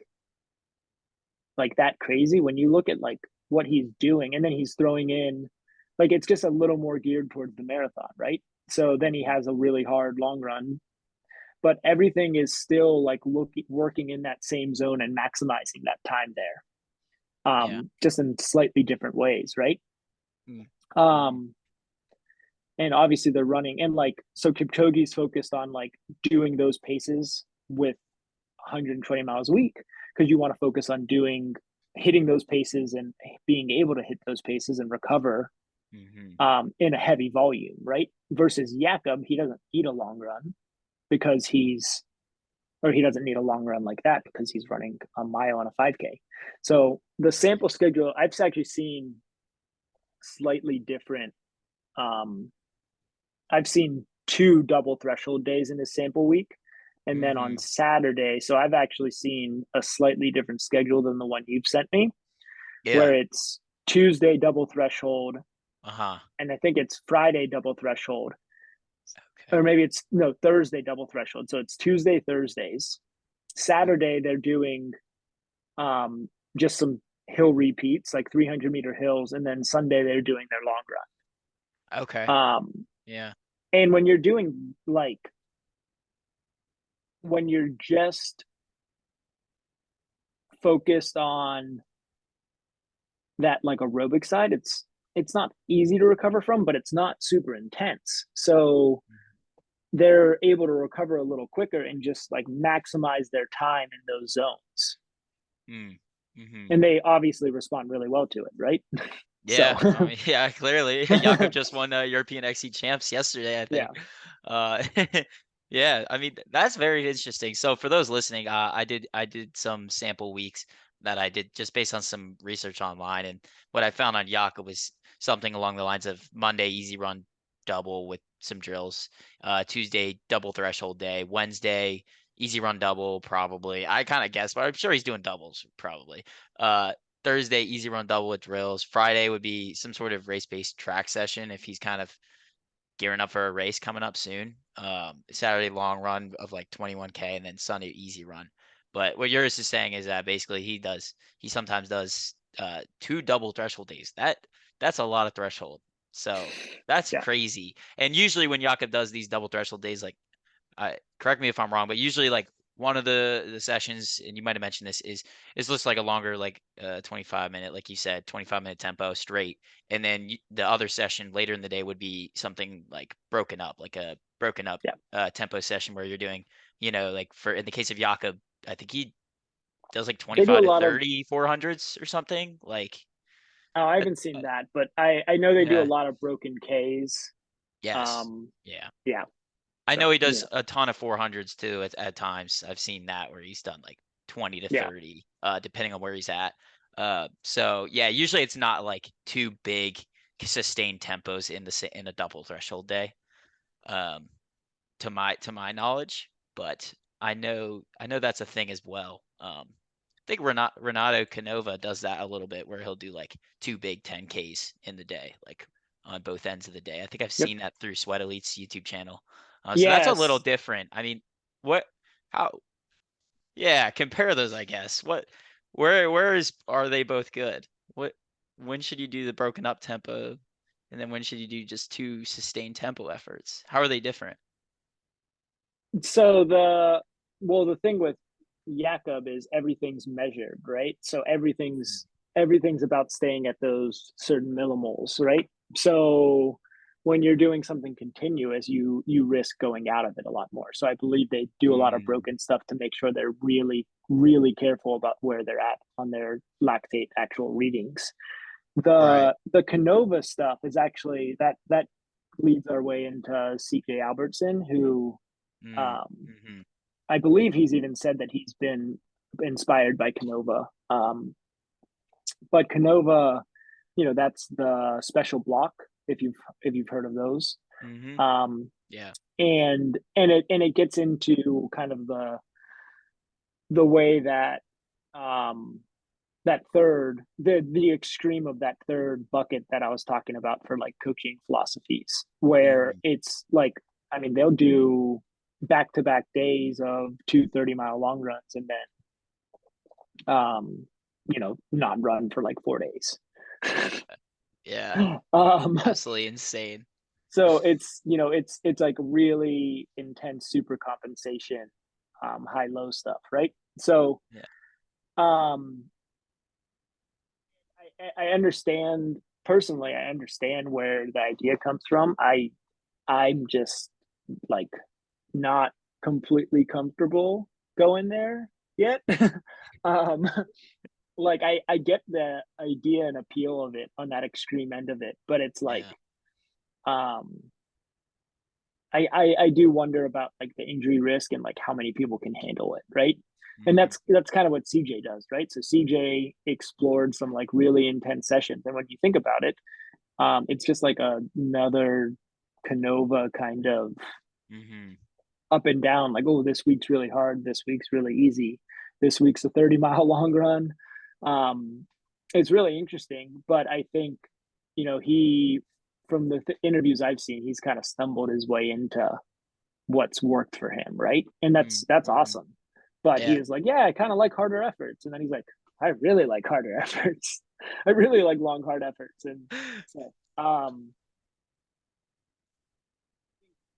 like that crazy. When you look at like what he's doing, and then he's throwing in, like, it's just a little more geared towards the marathon, right? So then he has a really hard long run, but everything is still like working in that same zone and maximizing that time there, just in slightly different ways, right? And obviously they're running, and like, so Kipchoge's focused on like doing those paces with 120 miles a week, because you want to focus on hitting those paces and being able to hit those paces and recover in a heavy volume, right? Versus Jakob, he doesn't need a long run because he doesn't need a long run like that because he's running a mile on a 5K. So the sample schedule, I've actually seen slightly different. I've seen 2 double threshold days in this sample week. And then on Saturday, so I've actually seen a slightly different schedule than the one you've sent me, where it's Tuesday double threshold, and I think it's Friday double threshold, or maybe it's Thursday double threshold. So it's Tuesday, Thursdays. Saturday they're doing just some hill repeats, like 300-meter hills, and then Sunday they're doing their long run. Yeah. And when you're doing like, when you're just focused on that like aerobic side, it's not easy to recover from, but it's not super intense. So they're able to recover a little quicker and just like maximize their time in those zones. And they obviously respond really well to it, right? Yeah. I mean, yeah, clearly. Jakob just won European XC champs yesterday, I think. Yeah, I mean, that's very interesting. So for those listening, I did some sample weeks that I did just based on some research online, and what I found on Jakob was something along the lines of Monday easy run double with some drills, Tuesday double threshold day, Wednesday easy run double probably. I kind of guess, but I'm sure he's doing doubles probably. Thursday easy run double with drills. Friday would be some sort of race-based track session if he's kind of gearing up for a race coming up soon. Saturday long run of like 21K, and then Sunday easy run. But what Juris is saying is that basically he sometimes does 2 double threshold days. That's a lot of threshold. So that's crazy. And usually when Jakob does these double threshold days, like correct me if I'm wrong, but usually like one of the sessions, and you might have mentioned this, is looks like a longer, like 25-minute, like you said, 25-minute tempo straight, and then the other session later in the day would be something like broken up, like a broken up Yeah. tempo session where you're doing, like for in the case of Jakob, I think he does like They do 25 a to lot of 30 400s or something like. oh, I uh, haven't seen uh, that, but I know they do a yeah. lot of broken Ks. Yes. Um, Yeah. yeah. I know So, he does a ton of 400s too at times. I've seen that where he's done like 20 to yeah. 30, depending on where he's at. So yeah, usually it's not like too big sustained tempos in a double threshold day, um, to my knowledge. But I know that's a thing as well. I think Renato Canova does that a little bit, where he'll do like two big 10Ks in the day, like on both ends of the day. I think I've Yep. seen that through Sweat Elite's YouTube channel. So that's a little Yes. different. I mean, what, how, yeah, compare those, I guess. Where are they both good? When should you do the broken up tempo, and then when should you do just two sustained tempo efforts? How are they different? So the thing with Jakob is everything's measured, right? So everything's about staying at those certain millimoles, right? So when you're doing something continuous, you risk going out of it a lot more. So I believe they do a lot of Mm, broken stuff to make sure they're really, really careful about where they're at on their lactate actual readings. right. The Canova stuff is actually that leads our way into CJ Albertson, who Mm, um, mm-hmm, I believe he's even said that he's been inspired by Canova. But Canova, that's the special block if you've heard of those. mm-hmm. Um, Yeah. and it gets into kind of the way that um, that the extreme of that third bucket that I was talking about for like coaching philosophies, where Mm-hmm. it's like, I mean, they'll do back to back days of 2 30-mile long runs and then not run for like 4 days. Yeah. um Absolutely insane. so it's like really intense super compensation, high low stuff, right? So Yeah. um I understand personally. I understand where the idea comes from. I'm just like not completely comfortable going there yet. um, like I get the idea and appeal of it on that extreme end of it, but it's like Yeah. um, I do wonder about like the injury risk and like how many people can handle it, right? And Mm-hmm. that's kind of what CJ does, right? So CJ explored some like really intense sessions, and when you think about it, it's just like another Canova kind of Mm-hmm. up and down. Like, oh, this week's really hard. This week's really easy. This week's a 30-mile long run. It's really interesting, but I think he from the interviews I've seen, he's kind of stumbled his way into what's worked for him, right? And that's Mm-hmm. awesome. But he Yeah. was like, yeah, I kind of like harder efforts, and then he's like, I really like harder efforts. I really like long hard efforts, and so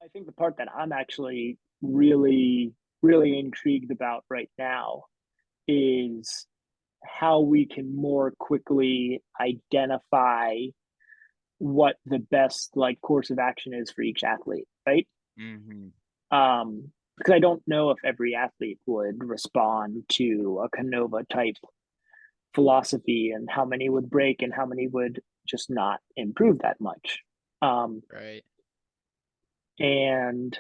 I think the part that I'm actually really, really intrigued about right now is how we can more quickly identify what the best like course of action is for each athlete, right? Mm-hmm. Because I don't know if every athlete would respond to a Canova type philosophy and how many would break and how many would just not improve that much. Um, Right. and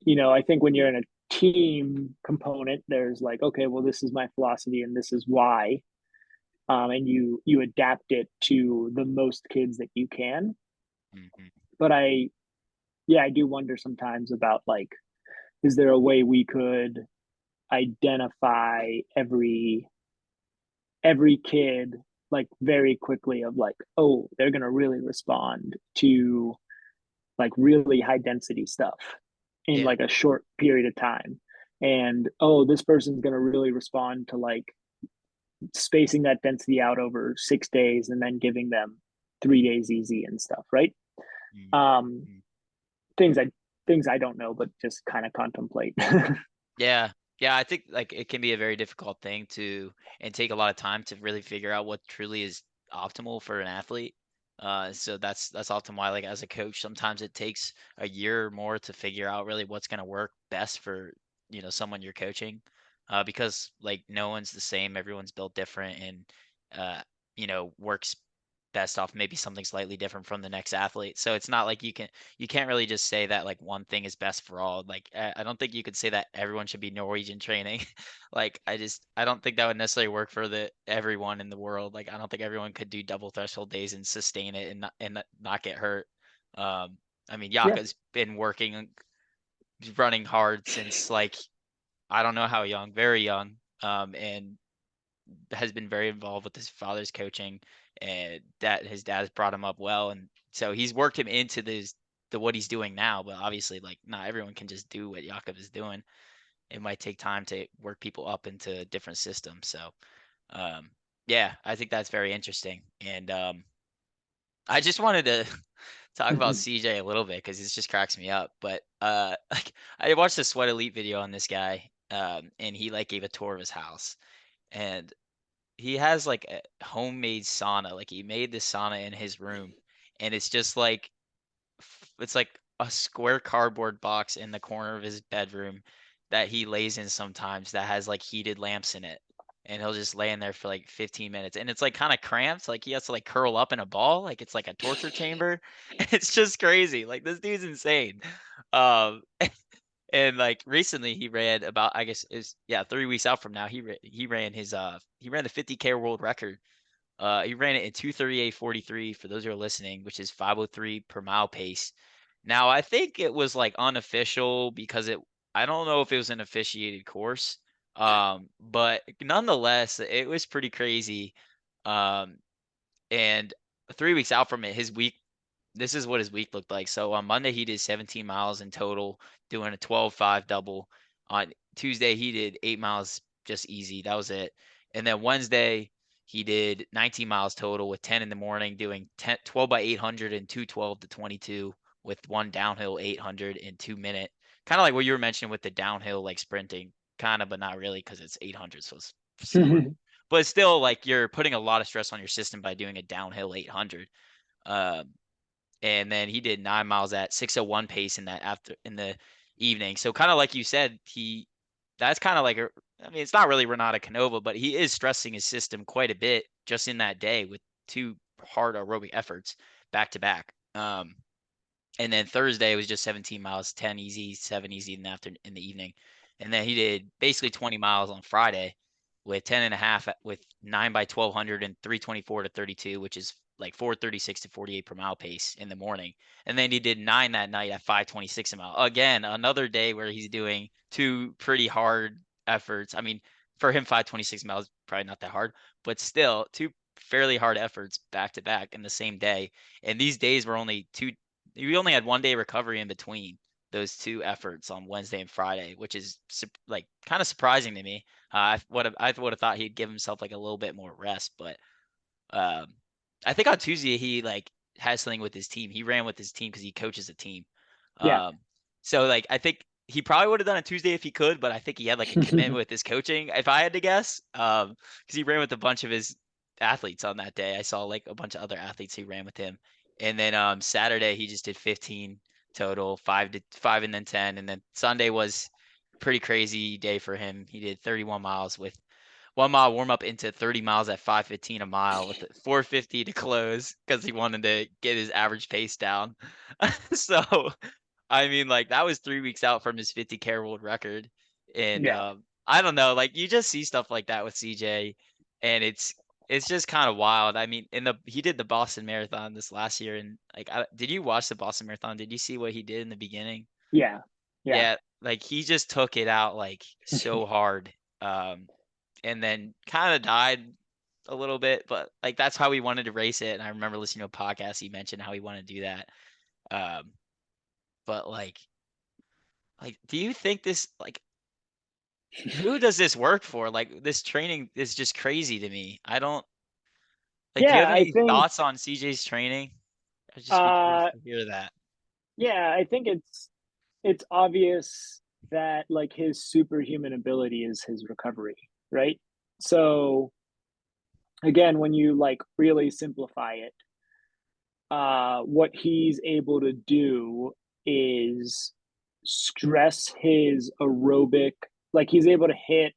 I think when you're in a team component, there's like, okay, well, this is my philosophy and this is why, and you adapt it to the most kids that you can. Mm-hmm. But I do wonder sometimes about like, is there a way we could identify every kid like very quickly of like, oh, they're gonna really respond to like really high density stuff in Yeah. like a short period of time. And oh, this person's going to really respond to like spacing that density out over 6 days and then giving them 3 days easy and stuff, right? Um, Mm-hmm. things I things I don't know, but just kind of contemplate. Yeah. Yeah, I think like it can be a very difficult thing to and take a lot of time to really figure out what truly is optimal for an athlete. So that's often why like as a coach, sometimes it takes a year or more to figure out really what's going to work best for, someone you're coaching. Because like no one's the same, everyone's built different and works best off maybe something slightly different from the next athlete. So it's not like you can't really just say that like one thing is best for all. Like I don't think you could say that everyone should be Norwegian training. Like I don't think that would necessarily work for the everyone in the world. Like I don't think everyone could do double threshold days and sustain it and not get hurt. Um, I mean, Yeah. Yaka's been running hard since like I don't know how young, very young. And has been very involved with his father's coaching, and that his dad has brought him up well, and so he's worked him into the what he's doing now. But obviously, like not everyone can just do what Jakob is doing. It might take time to work people up into different systems. So, um, yeah, I think that's very interesting, and I just wanted to talk about CJ a little bit because it just cracks me up. But like I watched a Sweat Elite video on this guy, and he like gave a tour of his house, and he has like a homemade sauna. Like he made this sauna in his room, and it's just like it's like a square cardboard box in the corner of his bedroom that he lays in sometimes that has like heated lamps in it. And he'll just lay in there for like 15 minutes. And it's like kind of cramped. Like he has to like curl up in a ball. Like it's like a torture chamber. It's just crazy. Like this dude's insane. Um and like recently he ran about I guess is yeah 3 weeks out from now he ran the 50K world record. He ran it in 2:38:43 for those who are listening, which is 5:03 per mile pace. Now I think it was like unofficial because I don't know if it was an officiated course. But nonetheless it was pretty crazy. Um and 3 weeks out from it, this is what his week looked like. So on Monday, he did 17 miles in total, doing a 12:5 double. On Tuesday, he did 8 miles just easy. That was it. And then Wednesday, he did 19 miles total with 10 in the morning, doing 12 by 800 and 2:12 to 22 with one downhill 800 in 2 minute. Kind of like what you were mentioning with the downhill, like sprinting, kind of, but not really because it's 800, so it's slower. But still, like you're putting a lot of stress on your system by doing a downhill 800. Um, and then he did 9 miles at 6:01 pace in the evening. So kind of like you said, that's kind of like I mean, it's not really Renata Canova, but he is stressing his system quite a bit just in that day with two hard aerobic efforts back to back. And then Thursday was just 17 miles, 10 easy, 7 easy in the evening. And then he did basically 20 miles on Friday with 10 and a half with 9 by 1200 and 324 to 32, which is like 436 to 48 per mile pace in the morning. And then he did 9 that night at 526 a mile. Again, another day where he's doing two pretty hard efforts. I mean, for him, 526 miles probably not that hard, but still two fairly hard efforts back to back in the same day. And these days were only two we only had 1 day recovery in between those two efforts on Wednesday and Friday, which is like kind of surprising to me. I would have thought he'd give himself like a little bit more rest, but um, I think on Tuesday he like had something with his team. He ran with his team because he coaches a team. Yeah. Um, so like I think he probably would have done it Tuesday if he could, but I think he had like a commitment with his coaching, if I had to guess. Because he ran with a bunch of his athletes on that day. I saw like a bunch of other athletes who ran with him. And then Saturday he just did 15 total, 5 and then 10. And then Sunday was pretty crazy day for him. He did 31 miles with 1 mile warm up into 30 miles at 5:15 a mile with 4:50 to close because he wanted to get his average pace down. So, I mean, like that was 3 weeks out from his 50K world record, and Yeah. I don't know, like you just see stuff like that with CJ, and it's just kind of wild. I mean, he did the Boston Marathon this last year, and like, did you watch the Boston Marathon? Did you see what he did in the beginning? Yeah. Yeah. Yeah, like he just took it out like so hard. Um, and then kind of died a little bit, but like that's how he wanted to race it. And I remember listening to a podcast, he mentioned how he wanted to do that. Um, but like, do you think this like who does this work for? Like this training is just crazy to me. I don't like. Do you Yeah. have I any think, thoughts on CJ's training? I'd just be curious uh, to hear that. yeah, I think it's obvious. that like his superhuman ability is his recovery, right? So again, when you like really simplify it, what he's able to do is stress his aerobic, like he's able to hit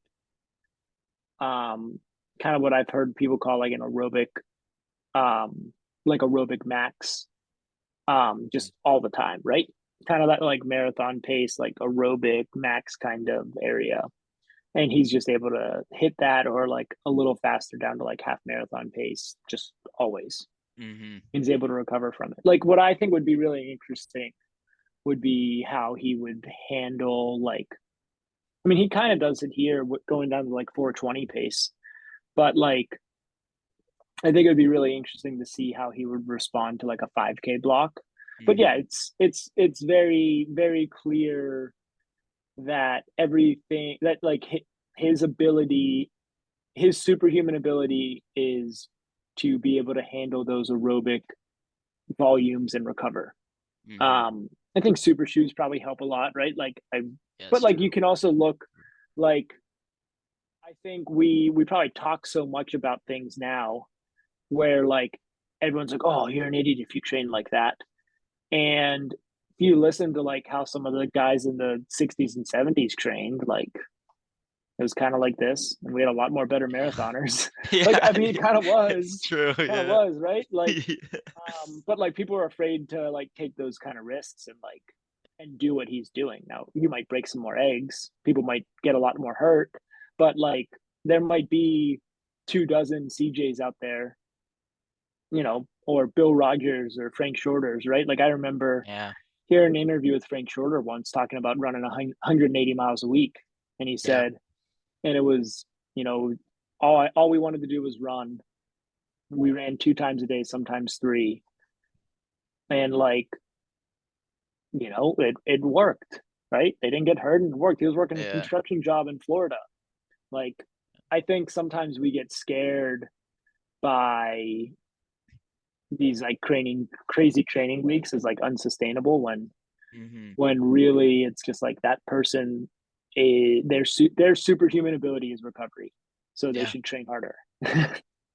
kind of what I've heard people call like an aerobic, like aerobic max, just all the time, right? Kind of that like marathon pace, like aerobic max kind of area. And he's just able to hit that or like a little faster down to like half marathon pace, just always. Mm-hmm. He's able to recover from it. Like what I think would be really interesting would be how he would handle like, I mean, he kind of does it here going down to like 420 pace, but like I think it would be really interesting to see how he would respond to like a 5K block. But Mm-hmm. yeah, it's very very clear that everything that like his ability, his superhuman ability is to be able to handle those aerobic volumes and recover. Mm-hmm. I think super shoes probably help a lot, right? Like Yeah, but it's like you true. can also look like I think we probably talk so much about things now where like everyone's like, oh, you're an idiot if you train like that. And if you listen to like how some of the guys in the 60s and 70s trained, like it was kind of like this, and we had a lot more better Yeah. marathoners. Like, Yeah, I mean, it kind of it's was, true. kind of Yeah. was, right? Like, Yeah. but like people are afraid to like take those kind of risks and like and do what he's doing. Now, you might break some more eggs. People might get a lot more hurt, but like there might be 2 dozen CJs out there, or Bill Rogers or Frank Shorters, right? Like I remember Yeah. hearing an interview with Frank Shorter once talking about running 180 miles a week, and he Yeah. said, and it was, all we wanted to do was run. We ran 2 times a day, sometimes three, and like it worked, right? They didn't get hurt and it worked. He was working a Yeah. construction job in Florida. Like I think sometimes we get scared by these like crazy training weeks is like unsustainable Mm-hmm. when really it's just like that person their superhuman ability is recovery, so they Yeah. should train harder.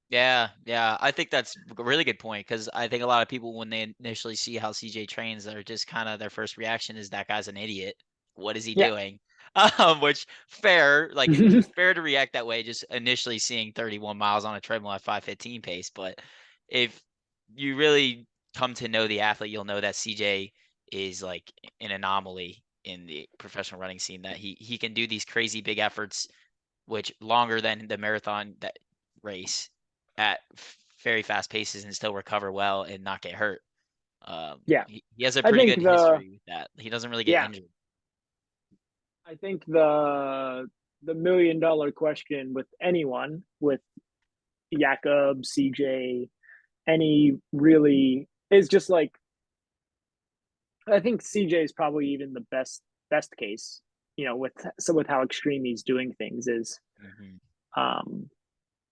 Yeah, yeah. I think that's a really good point because I think a lot of people, when they initially see how CJ trains, they're just kind of their first reaction is that guy's an idiot. What is he Yeah. doing? Which fair, like fair to react that way, just initially seeing 31 miles on a treadmill at 5:15 pace. But if you really come to know the athlete, you'll know that CJ is like an anomaly in the professional running scene. That he can do these crazy big efforts, which longer than the marathon that race at very fast paces and still recover well and not get hurt. Yeah, He has a I pretty think good history with that. He doesn't really get yeah, injured. I think the $1 million question with anyone, with Jakob, CJ, any really, is just like I think CJ is probably even the best case, with how extreme he's doing things is, Hmm. um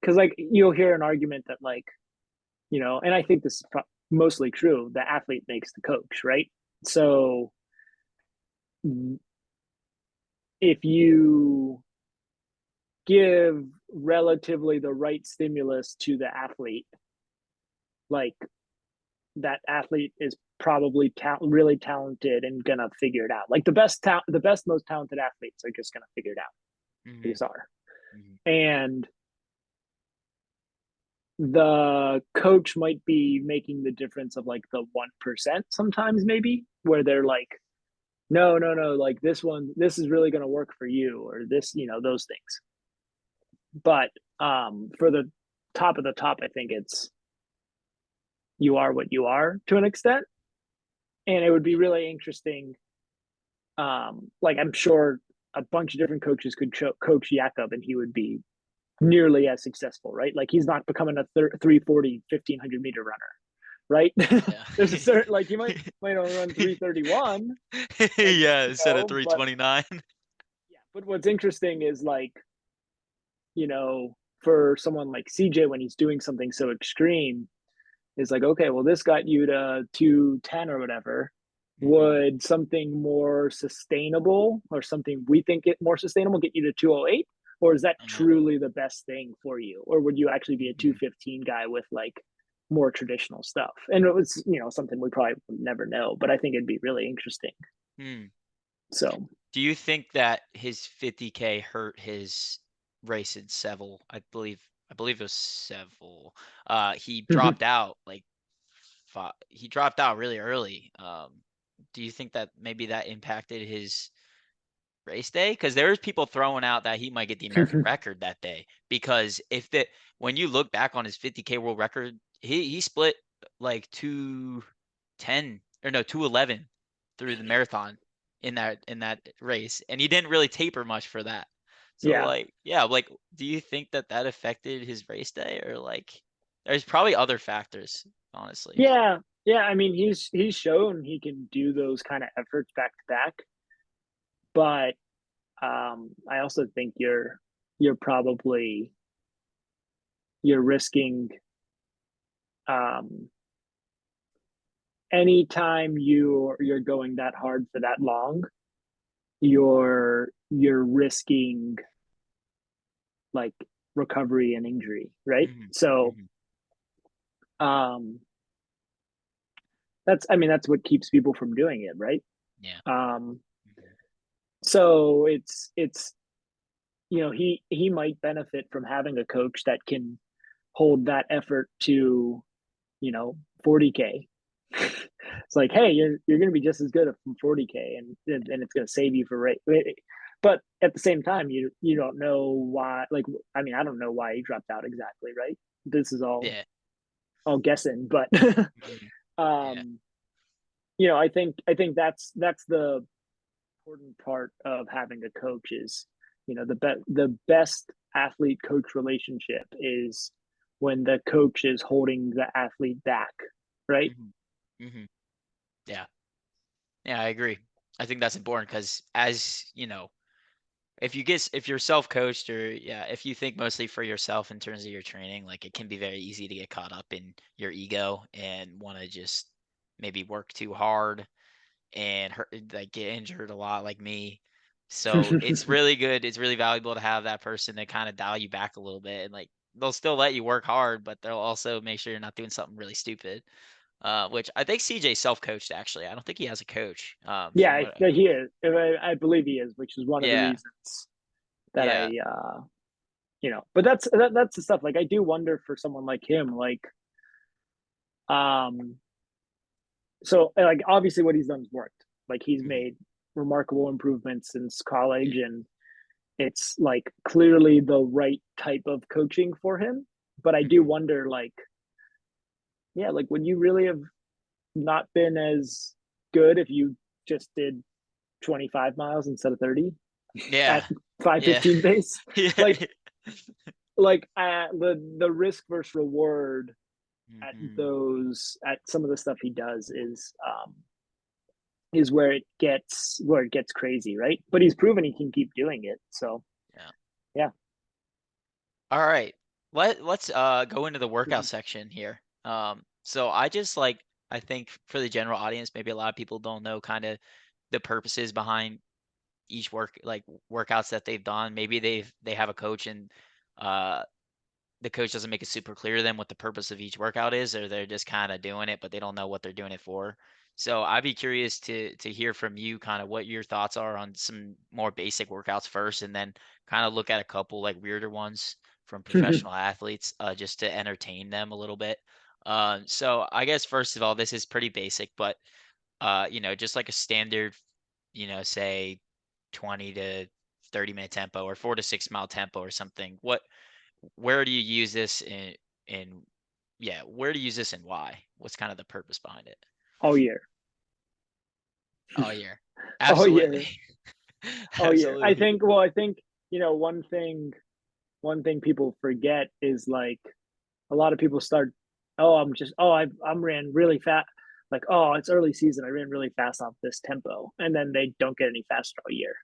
because like you'll hear an argument that like, and I think this is mostly true, the athlete makes the coach, right? So if you give relatively the right stimulus to the athlete, like that athlete is probably really talented and gonna figure it out. Like the best, most talented athletes are just gonna figure it out. They Hmm. just are. Hmm. And the coach might be making the difference of like the 1% sometimes, maybe, where they're like, no, no, no, like this is really gonna work for you, or this, those things. But for the top of the top, I think it's you are what you are to an extent. And it would be really interesting. Like I'm sure a bunch of different coaches could coach Jakob and he would be nearly as successful, right? Like he's not becoming a 340, 1500 meter runner, right? Yeah. There's a certain, like he might only run 331, like, Yeah, instead of but 329. yeah, but what's interesting is like, for someone like CJ, when he's doing something so extreme, is like, okay, well, this got you to 210 or whatever. Mm-hmm. would something more sustainable or something we think it more sustainable get you to 208? Or is that Uh, truly the best thing for you? Or would you actually be a mhm. 215 guy with like more traditional stuff? And it was, something we probably would never know, but I think it'd be really interesting. Hmm. So, Do you think that his 50K hurt his race in Seville? I believe it was Seville. He dropped out he dropped out really early. Do you think that maybe that impacted his race day? Because there was people throwing out that he might get the American record that day. Because when you look back on his 50K world record, he split like 210 or no 211 through the marathon in that race, and he didn't really taper much for that. So yeah. like yeah, like do you think that that affected his race day, or like there's probably other factors, honestly. Yeah. Yeah. I mean, he's shown he can do those kind of efforts back to back, but I also think you're probably you're risking um, anytime you're going that hard for that long, you're risking like recovery and injury, right? Hmm. So Hmm. um, that's what keeps people from doing it, right? Yeah. Um, Hmm. so it's he might benefit from having a coach that can hold that effort to 40K. It's like, hey, you're going to be just as good from 40K, and it's going to save you for rate. But at the same time, you don't know why. Like, I mean, I don't know why he dropped out exactly, right? This is all Yeah. guessing, but Hmm. Yeah. um, I think that's the important part of having a coach is, the best athlete coach relationship is when the coach is holding the athlete back, right? Hmm. Hmm. Yeah. Yeah, I agree. I think that's important because, as you know, if you're self-coached, or yeah, if you think mostly for yourself in terms of your training, like it can be very easy to get caught up in your ego and want to just maybe work too hard and hurt, like get injured a lot, like me. So it's really good. It's really valuable to have that person to kind of dial you back a little bit, and like they'll still let you work hard, but they'll also make sure you're not doing something really stupid. Which I think CJ self-coached actually. I don't think he has a coach. From Yeah, what, he is. I believe he is, which is one of the yeah, reasons that yeah. but that's the stuff. Like, I do wonder for someone like him, like, um, so like obviously what he's done has worked. Like, he's Mhm. made remarkable improvements since college, Yeah. and it's like clearly the right type of coaching for him. But I do Mhm. wonder, like, yeah, like, would you really have not been as good if you just did 25 miles instead of 30 Yeah. at 5:15 pace? Like, Yeah. the risk versus reward Mhm. at some of the stuff he does is where it gets crazy, right? But he's proven he can keep doing it. So Yeah. yeah. All right. Let's go into the workout Mhm. section here. So I think for the general audience, maybe a lot of people don't know kind of the purposes behind each workouts that they've done. Maybe they have a coach, and uh the coach doesn't make it super clear to them what the purpose of each workout is, or they're just kind of doing it, but they don't know what they're doing it for. So I'd be curious to hear from you kind of what your thoughts are on some more basic workouts first, and then kind of look at a couple like weirder ones from professional athletes, just to entertain them a little bit. So I guess first of all, this is pretty basic, but just like a standard, say 20 to 30-minute tempo, or 4 to 6 mile tempo or something. Where do you use this in yeah, where do you use this and why? What's kind of the purpose behind it? All year. All year. All Absolutely. year. All year. I Absolutely. think. Well, I think one thing people forget is, like, a lot of people start. Oh, I'm ran really fast. Like, oh, it's early season. I ran really fast off this tempo, and then they don't get any faster all year.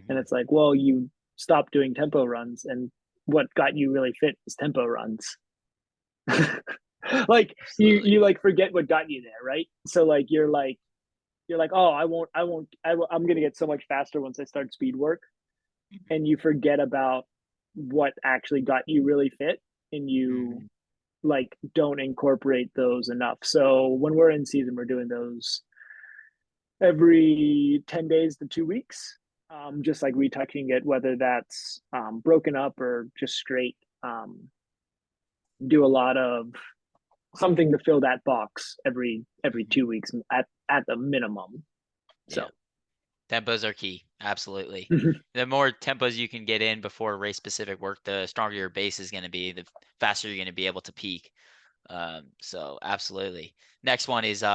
And Mhm. it's like, well, you stopped doing tempo runs, and what got you really fit is tempo runs. Like, you Absolutely. you like forget what got you there, right? So, like, you're like, you're like, oh, I'm going to get so much faster once I start speed work. And you forget about what actually got you really fit, and you Mhm. like don't incorporate those enough. So when we're in season, we're doing those every 10 days to 2 weeks, just like retouching it, whether that's broken up or just straight. Do a lot of something to fill that box every Mhm. 2 weeks at the minimum. Yeah. So Tempos are key. Absolutely. The more tempos you can get in before race specific work, the stronger your base is going to be, the faster you're going to be able to peak. So absolutely. Next one is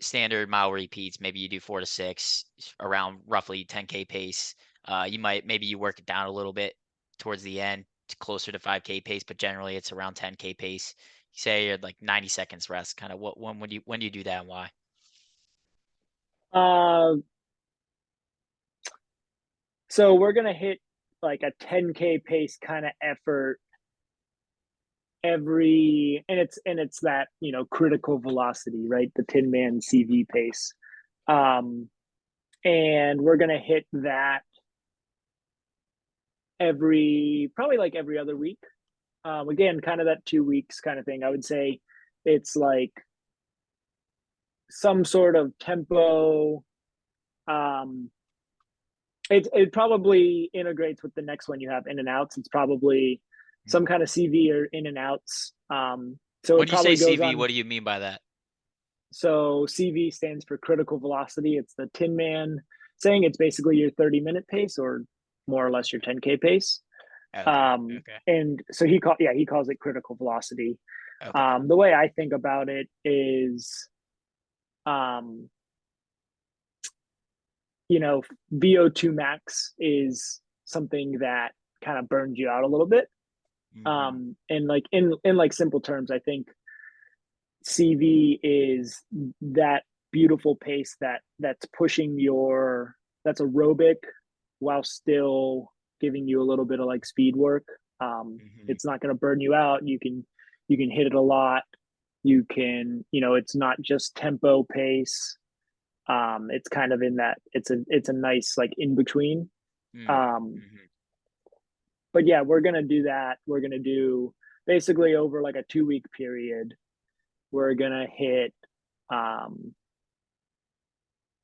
standard mile repeats. Maybe you do 4 to 6 around roughly 10K pace. Maybe you work it down a little bit towards the end to closer to 5K pace, but generally it's around 10K pace. Say you're like 90 seconds rest. Kind of when do you do that and why? uh, so we're gonna hit like a 10K pace kind of effort and it's that critical velocity, right? The Tin Man CV pace. Um, and we're gonna hit that probably every other week. Again, kind of that 2 weeks kind of thing. I would say it's like some sort of tempo. Um, it probably integrates with the next one you have in and outs. It's probably some Mhm. kind of CV or in and outs. So When it you say probably goes CV, on. what do you mean by that? So CV stands for critical velocity. It's the Tin Man saying. It's basically your 30-minute pace, or more or less your 10K pace. Okay. Okay. And so he calls it critical velocity. Okay. The way I think about it is, um, you know, VO2 max is something that kind of burns you out a little bit. Hmm. And like in like simple terms, I think CV is that beautiful pace that's pushing that's aerobic while still giving you a little bit of like speed work. Hmm. It's not going to burn you out. You can hit it a lot. It's not just tempo pace. It's kind of in that. It's a nice like in between. Um, Hmm. but yeah, we're gonna do that. We're gonna do basically over like a 2 week period. We're gonna hit um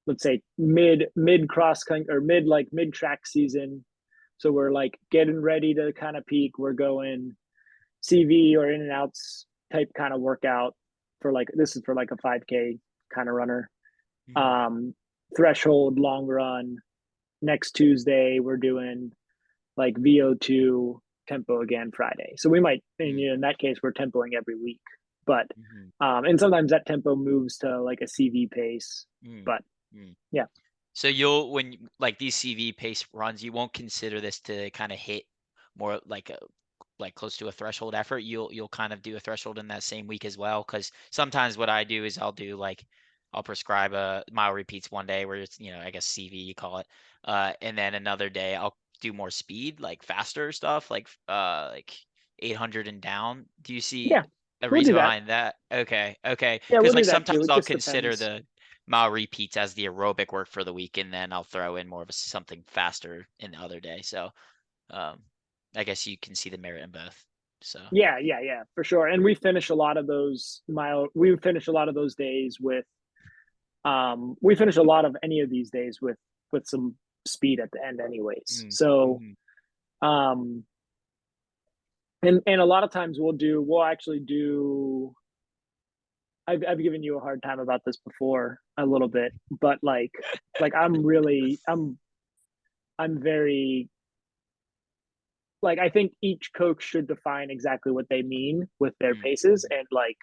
let's say mid cross country or mid track season. So we're like getting ready to kind of peak. We're going CV or in and outs type kind of workout for like this is for like a 5K kind of runner. Hmm. Um, Threshold long run. Next Tuesday we're doing like VO2 tempo again Friday. So we might, and in that case, we're tempoing every week. But Hmm. and sometimes that tempo moves to like a CV pace. Hmm. But Hmm. yeah, So like these CV pace runs, you won't consider this to kind of hit more like close to a threshold effort. You'll kind of do a threshold in that same week as well. Because sometimes what I do is I'll prescribe a mile repeats one day where it's I guess CV you call it, and then another day I'll do more speed like faster stuff like 800 and down. Do you see yeah, a we'll do reason that. behind that? Okay, okay. Yeah, Because we'll like do that too. sometimes It I'll just consider depends. the mile repeats as the aerobic work for the week, and then I'll throw in more of something faster in the other day. So um, I guess you can see the merit in both. So Yeah, for sure. And we finish a lot of those days with we finish a lot of any of these days with some speed at the end anyways. mm, So hmm um and a lot of times we'll actually do I've given you a hard time about this before a little bit, but like I'm very like I think each coach should define exactly what they mean with their mm, paces. And like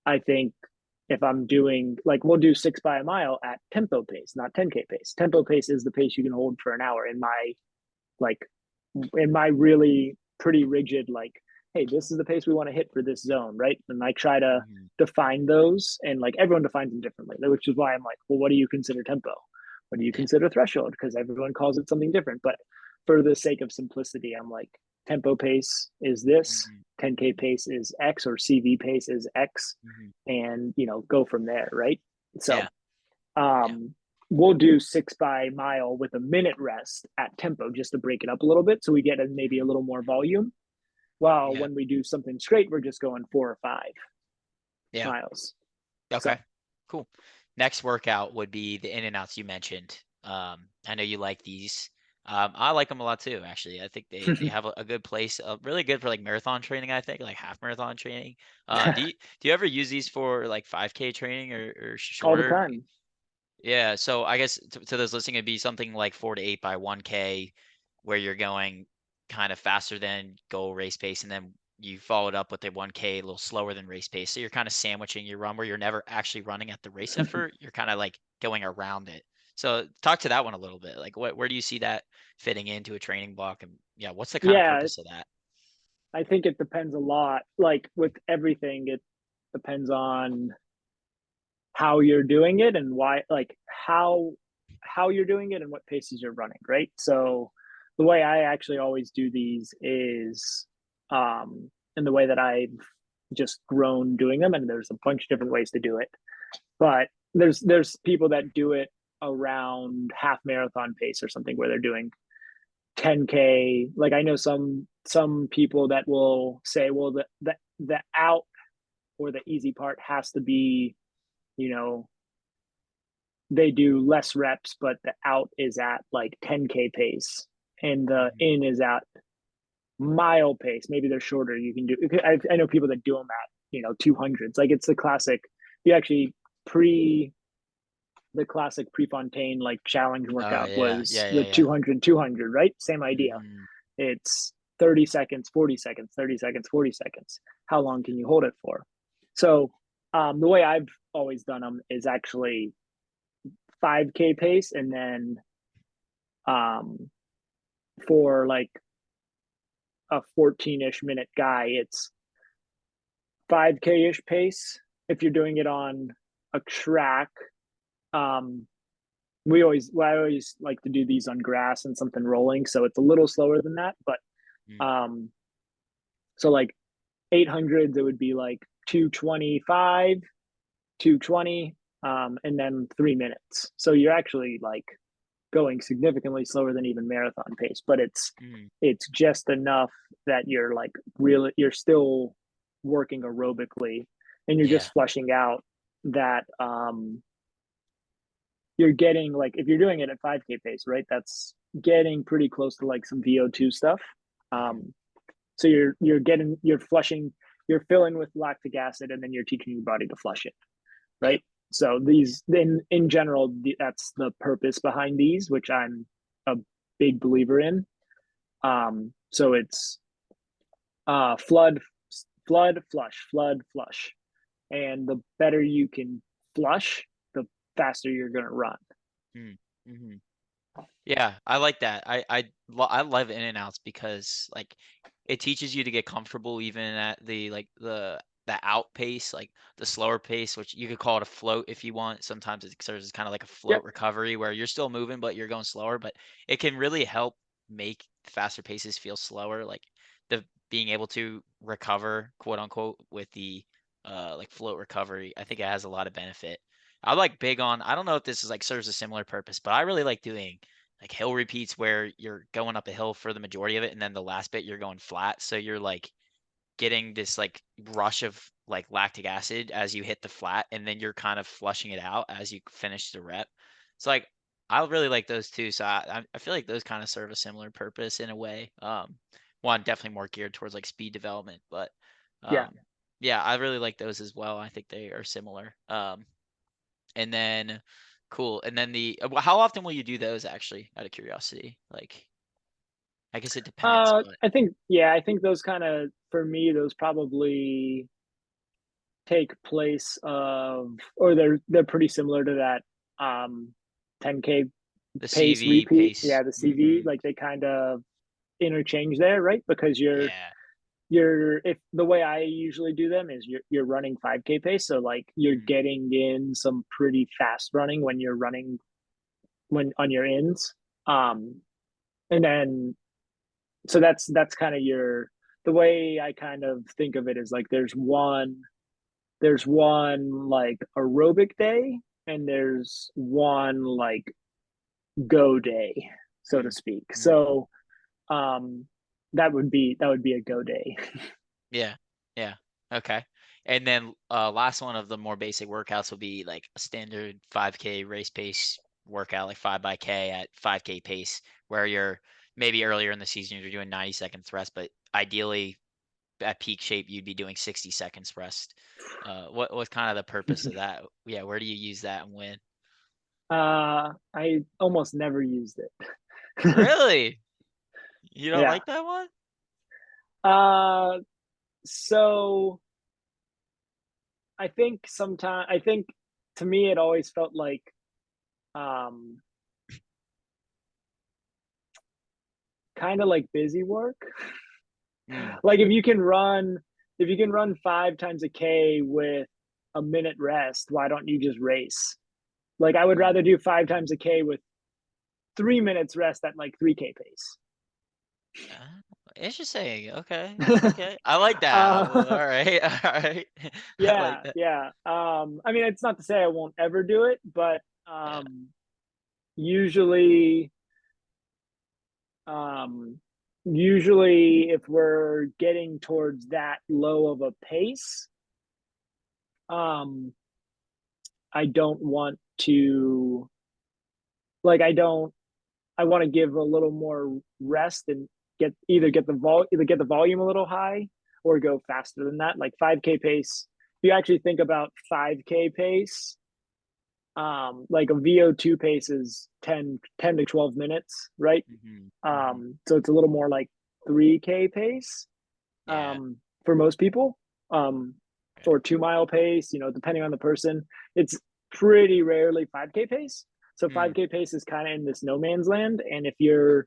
I think if I'm doing like we'll do 6 by a mile at tempo pace, not 10K pace. Tempo pace is the pace you can hold for an hour like in my really pretty rigid like, hey, this is the pace we want to hit for this zone, right? And I try to hmm define those, and like everyone defines them differently, which is why I'm like, well, what do you consider tempo? What do you yeah, consider threshold? Because everyone calls it something different. But for the sake of simplicity, I'm like, tempo pace is this, hmm 10K pace is X, or CV pace is X, hmm and go from there, right? So yeah. Yeah. we'll do 6 by mile with a minute rest at tempo just to break it up a little bit. So we get maybe a little more volume. While Yeah. when we do something straight, we're just going 4 or 5 Yeah. miles. So Okay. Cool. Next workout would be the in and outs you mentioned. I know you like these. I like them a lot too, actually. I think they have a good place, really good for like marathon training, I think, like half marathon training. Do you ever use these for like 5K training or all the shorter? time. Yeah, so I guess to those listening, it'd be something like 4 to 8 by 1K, where you're going kind of faster than goal race pace, and then you follow it up with a 1K a little slower than race pace. So you're kind of sandwiching your run where you're never actually running at the race effort. You're kind of like going around it. So talk to that one a little bit. Like, where do you see that fitting into a training block? And yeah, what's the kind of Yeah, purpose of that? I think it depends a lot. Like with everything, it depends on how you're doing it and why, like how you're doing it and what paces you're running, right? So the way I actually always do these is in the way that I've just grown doing them, and there's a bunch of different ways to do it. But there's people that do it around half marathon pace or something where they're doing 10K. Like I know some people that will say, well, the out or the easy part has to be, you know, they do less reps, but the out is at like 10K pace and the Mhm. in is at mile pace. Maybe they're shorter. You can do, I know people that do them at, 200s. Like it's the classic, you actually pre the classic Prefontaine like challenge Oh workout yeah, was yeah, the yeah, yeah. 200, right? Same idea. Hmm. It's 30 seconds, 40 seconds, 30 seconds, 40 seconds. How long can you hold it for? So the way I've always done them is actually 5K pace, and then um, for like a 14-ish minute guy, it's 5K ish pace. If you're doing it on a track, um, I always like to do these on grass and something rolling, so it's a little slower than that. But Mm. um, so like 800s, it would be like 225, 220, and then 3 minutes. So you're actually like going significantly slower than even marathon pace, but Mm. it's just enough that you're like really you're still working aerobically, and you're Yeah. just flushing out that you're getting, like, if you're doing it at 5K pace, right, that's getting pretty close to like some VO2 stuff. Hmm. um so you're flushing, you're filling with lactic acid, and then you're teaching your body to flush it, Yeah. right? So these, in general, that's the purpose behind these, which I'm a big believer in. So it's flood, flood, flush, flood, flush, and the better you can flush, the faster you're gonna run. Mm. Hmm. Yeah, I like that. I love in and outs because like it teaches you to get comfortable even at the like the out pace, like the slower pace, which you could call it a float if you want. Sometimes it serves as kind of like a Yep. float recovery where you're still moving but you're going slower, but it can really help make faster paces feel slower. Like the being able to recover, quote unquote, with the like float recovery, I think it has a lot of benefit. I like big on, I don't know if this is like serves a similar purpose, but I really like doing like hill repeats where you're going up a hill for the majority of it and then the last bit you're going flat. So you're like getting this like rush of like lactic acid as you hit the flat and then you're kind of flushing it out as you finish the rep. So like I really like those too. So I feel like those kind of serve a similar purpose in a way. One definitely more geared towards like speed development, but Yeah. um yeah, I really like those as well. I think they are similar. And then cool. And then how often will you do those actually, out of curiosity? Like, I guess it depends, but I think, yeah, I think those kind of, for me, those probably take place of, or they're pretty similar to that 10K the pace CV repeat. pace. Yeah, the CV, Hmm. like they kind of interchange there, right? Because Yeah. if the way I usually do them is you're running 5K pace, so like you're Mm. getting in some pretty fast running when you're running, when on your ins. And then so that's kind of your, the way I kind of think of it is like there's one like aerobic day, and there's one like go day, so to Mm, speak. mm. So um that would be a go day. Yeah. Yeah. Okay. And then last one of the more basic workouts will be like a standard 5K race pace workout, like 5 by K at 5K pace, where you're maybe earlier in the season you're doing 90 seconds rest, but ideally at peak shape you'd be doing 60 seconds rest. What's kind of the purpose of that? Yeah, where do you use that and when? I almost never used it. Really? You don't Yeah. like that one? Uh so I think to me it always felt like um kind of like busy work. Mm, Like if you can run 5 times a K with a minute rest, why don't you just race? Like I would mm. rather do 5 times a K with 3 minutes rest at like 3K pace. Ah, interesting. Okay. Okay. I like that. All uh, right. All right. I like yeah, that. yeah. I mean, it's not to say I won't ever do it, but Yeah. usually, um, usually if we're getting towards that low of a pace, um, I don't want to like I want to give a little more rest and get the volume a little high or go faster than that. Like 5K pace. If you actually think about 5K pace, like a VO2 pace is 10 to 12 minutes, right? Hmm. Hmm. So it's a little more like 3K pace Yeah. for most people, um, Right. or 2 mile pace, depending on the person. It's pretty rarely 5K pace. So Hmm. 5K pace is kind of in this no man's land. And if you're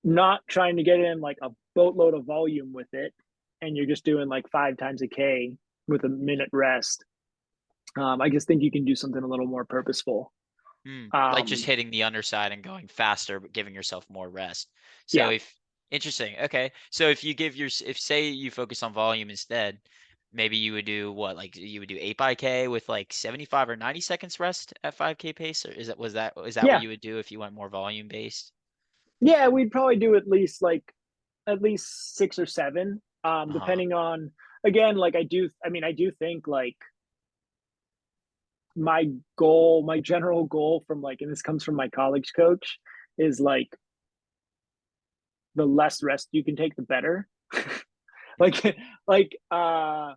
not trying to get in like a boatload of volume with it, and you're just doing like 5 times a K with a minute rest, I just think you can do something a little more purposeful. Like just Um, hitting the underside and going faster, but giving yourself more rest. So yeah, if interesting. Okay. So if you give your if say you focus on volume instead, maybe you would do what? Like you would do 8 by K with like 75 or 90 seconds rest at 5K pace, or is that what yeah, you would do if you went more volume based? yeah. We'd probably do at least 6 or 7, Uh-huh. depending on again. Like I do think like my general goal from like, and this comes from my college coach, is like the less rest you can take, the better. Mm, like like uh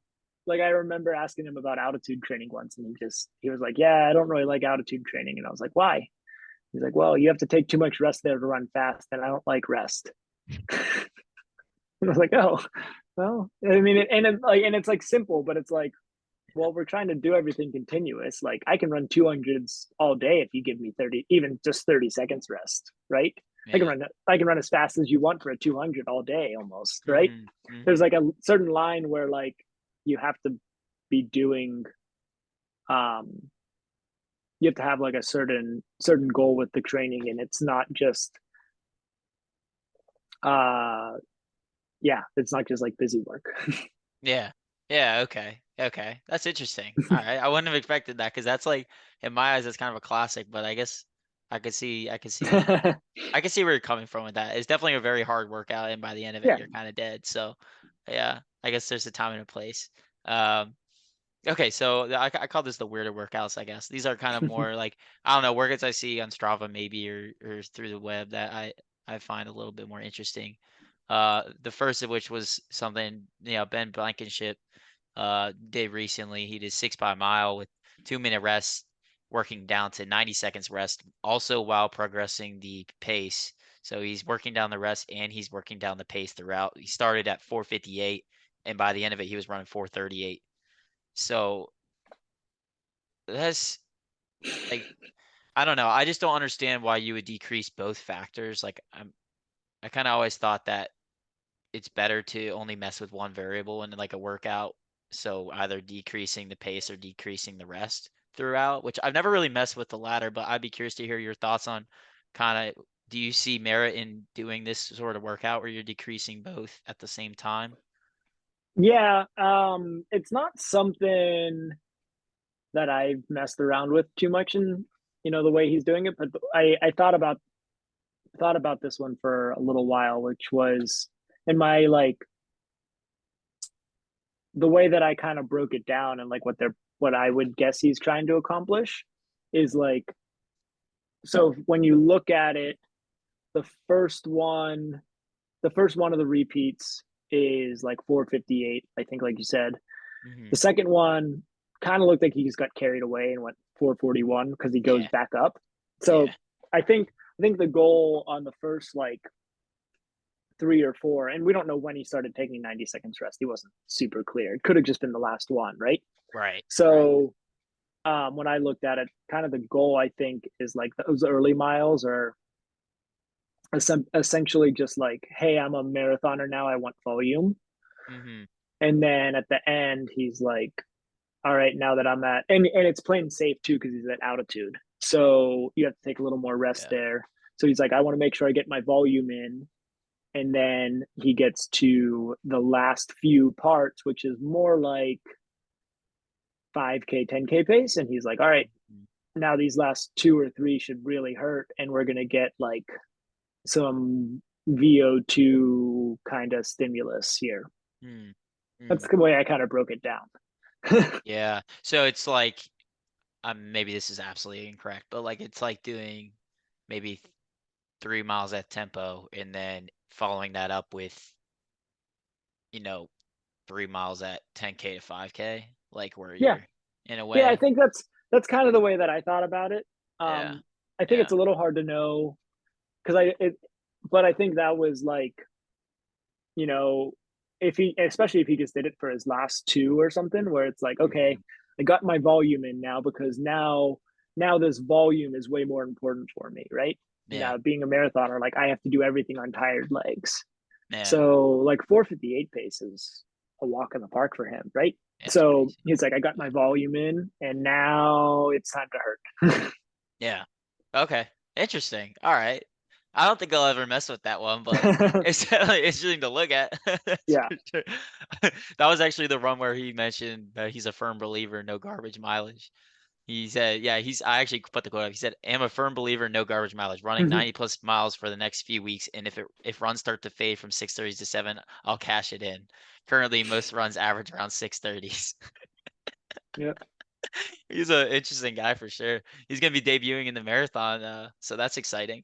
like I remember asking him about altitude training once, and he was like, yeah, I don't really like altitude training. And I was like, why? He's like, well, you have to take too much rest there to run fast, and I don't like rest. And I was like, oh, well, I mean, and it's like simple, but it's like, well, we're trying to do everything continuous. Like I can run 200s all day if you give me 30, even just 30 seconds rest, right? yeah. I can run as fast as you want for a 200 all day almost, right? Mhm. There's Mhm. like a certain line where like you have to be doing um you have to have like a certain goal with the training, and it's not just uh yeah, it's not just like busy work. Yeah. Yeah, okay. Okay. That's interesting. All right. I wouldn't have expected that because that's like in my eyes that's kind of a classic, but I guess I could see where you're coming from with that. It's definitely a very hard workout and by the end of it Yeah. you're kind of dead. So, yeah, I guess there's a time and a place. Um okay, so I call this the weirder workouts, I guess. These are kind of more like I don't know, workouts I see on Strava maybe or through the web that I find a little bit more interesting. The first of which was something, Ben Blankenship did recently. He did 6 by mile with 2 minute rest, working down to 90 seconds rest, also while progressing the pace. So he's working down the rest and he's working down the pace throughout. He started at 4:58, and by the end of it, he was running 4:38. So that's like I don't know. I just don't understand why you would decrease both factors. Like I kind of always thought that it's better to only mess with one variable in like a workout. So either decreasing the pace or decreasing the rest throughout, which I've never really messed with the latter, but I'd be curious to hear your thoughts on kind of do you see merit in doing this sort of workout where you're decreasing both at the same time? Yeah, it's not something that I've messed around with too much in, the way he's doing it. But I thought about this one for a little while, which was in my like the way that I kind of broke it down and like what I would guess he's trying to accomplish is like, so when you look at it, the first one, the first one of the repeats is like 4:58, I think, like you said. Hmm. The second one kind of looked like he just got carried away and went 4:41 because he goes Yeah. back up. So Yeah. I think the goal on the first like three or four, and we don't know when he started taking 90 seconds rest. He wasn't super clear. It could have just been the last one, right? Right. So when I looked at it, kind of the goal I think is like those early miles are essentially just like, hey, I'm a marathoner now. I want volume. Hmm. And then at the end, he's like, all right, now that I'm at, and it's playing safe too because he's at altitude. So you have to take a little more rest Yeah. there. So he's like, I want to make sure I get my volume in. And then he gets to the last few parts, which is more like 5K, 10K pace. And he's like, all right, Mhm. now these last two or three should really hurt. And we're going to get like some VO2 kind of stimulus here. Mm. That's Mm. the way I kind of broke it down. Yeah. So it's like, maybe this is absolutely incorrect, but like it's like doing maybe 3 miles at tempo and then following that up with, you know, 3 miles at 10K to 5K, like where Yeah. you're in a Yeah. I way. think that's kind of the way that I thought about it. Yeah. I think Yeah. it's a little hard to know because but I think that was like, you know, if he, especially if he just did it for his last two or something, where it's like, okay, Hmm. I got my volume in now because now this volume is way more important for me, right? Yeah. Now being a marathoner, like I have to do everything on tired legs. Yeah. So like 4:58 pace is a walk in the park for him, right? Yeah. It's So crazy. he's like, I got my volume in, and now it's time to hurt. Yeah. Okay. Interesting. All right. I don't think I'll ever mess with that one, but it's definitely interesting to look at. That's Yeah. for sure. That was actually the run where he mentioned that he's a firm believer in no garbage mileage. He said, yeah, I actually put the quote up. He said, "I'm a firm believer in no garbage mileage, running 90 plus miles for the next few weeks, and if runs start to fade from 6:30s to 7, I'll cash it in. Currently, most runs average around 6:30s." Yeah. He's an interesting guy for sure. He's gonna be debuting in the marathon, so that's exciting.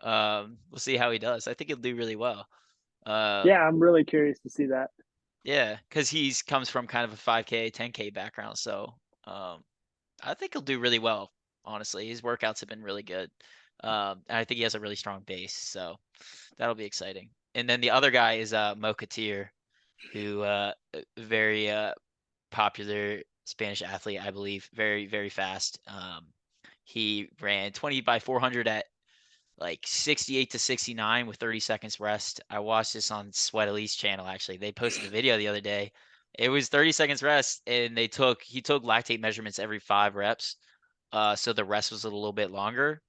We'll see how he does. I think he'll do really well. Yeah. Um, I'm really curious to see that. yeah, because he's comes from kind of a 5K, 10K background, so I think he'll do really well. Honestly, his workouts have been really good, and I think he has a really strong base, so that'll be exciting. And then the other guy is Mo Katir, who very popular Spanish athlete, I believe, very very fast. He ran 20 by 400 at like 68 to 69 with 30 seconds rest. I watched this on Sweat Elite's channel actually. They posted a video the other day. It was 30 seconds rest and he took lactate measurements every 5 reps. So the rest was a little bit longer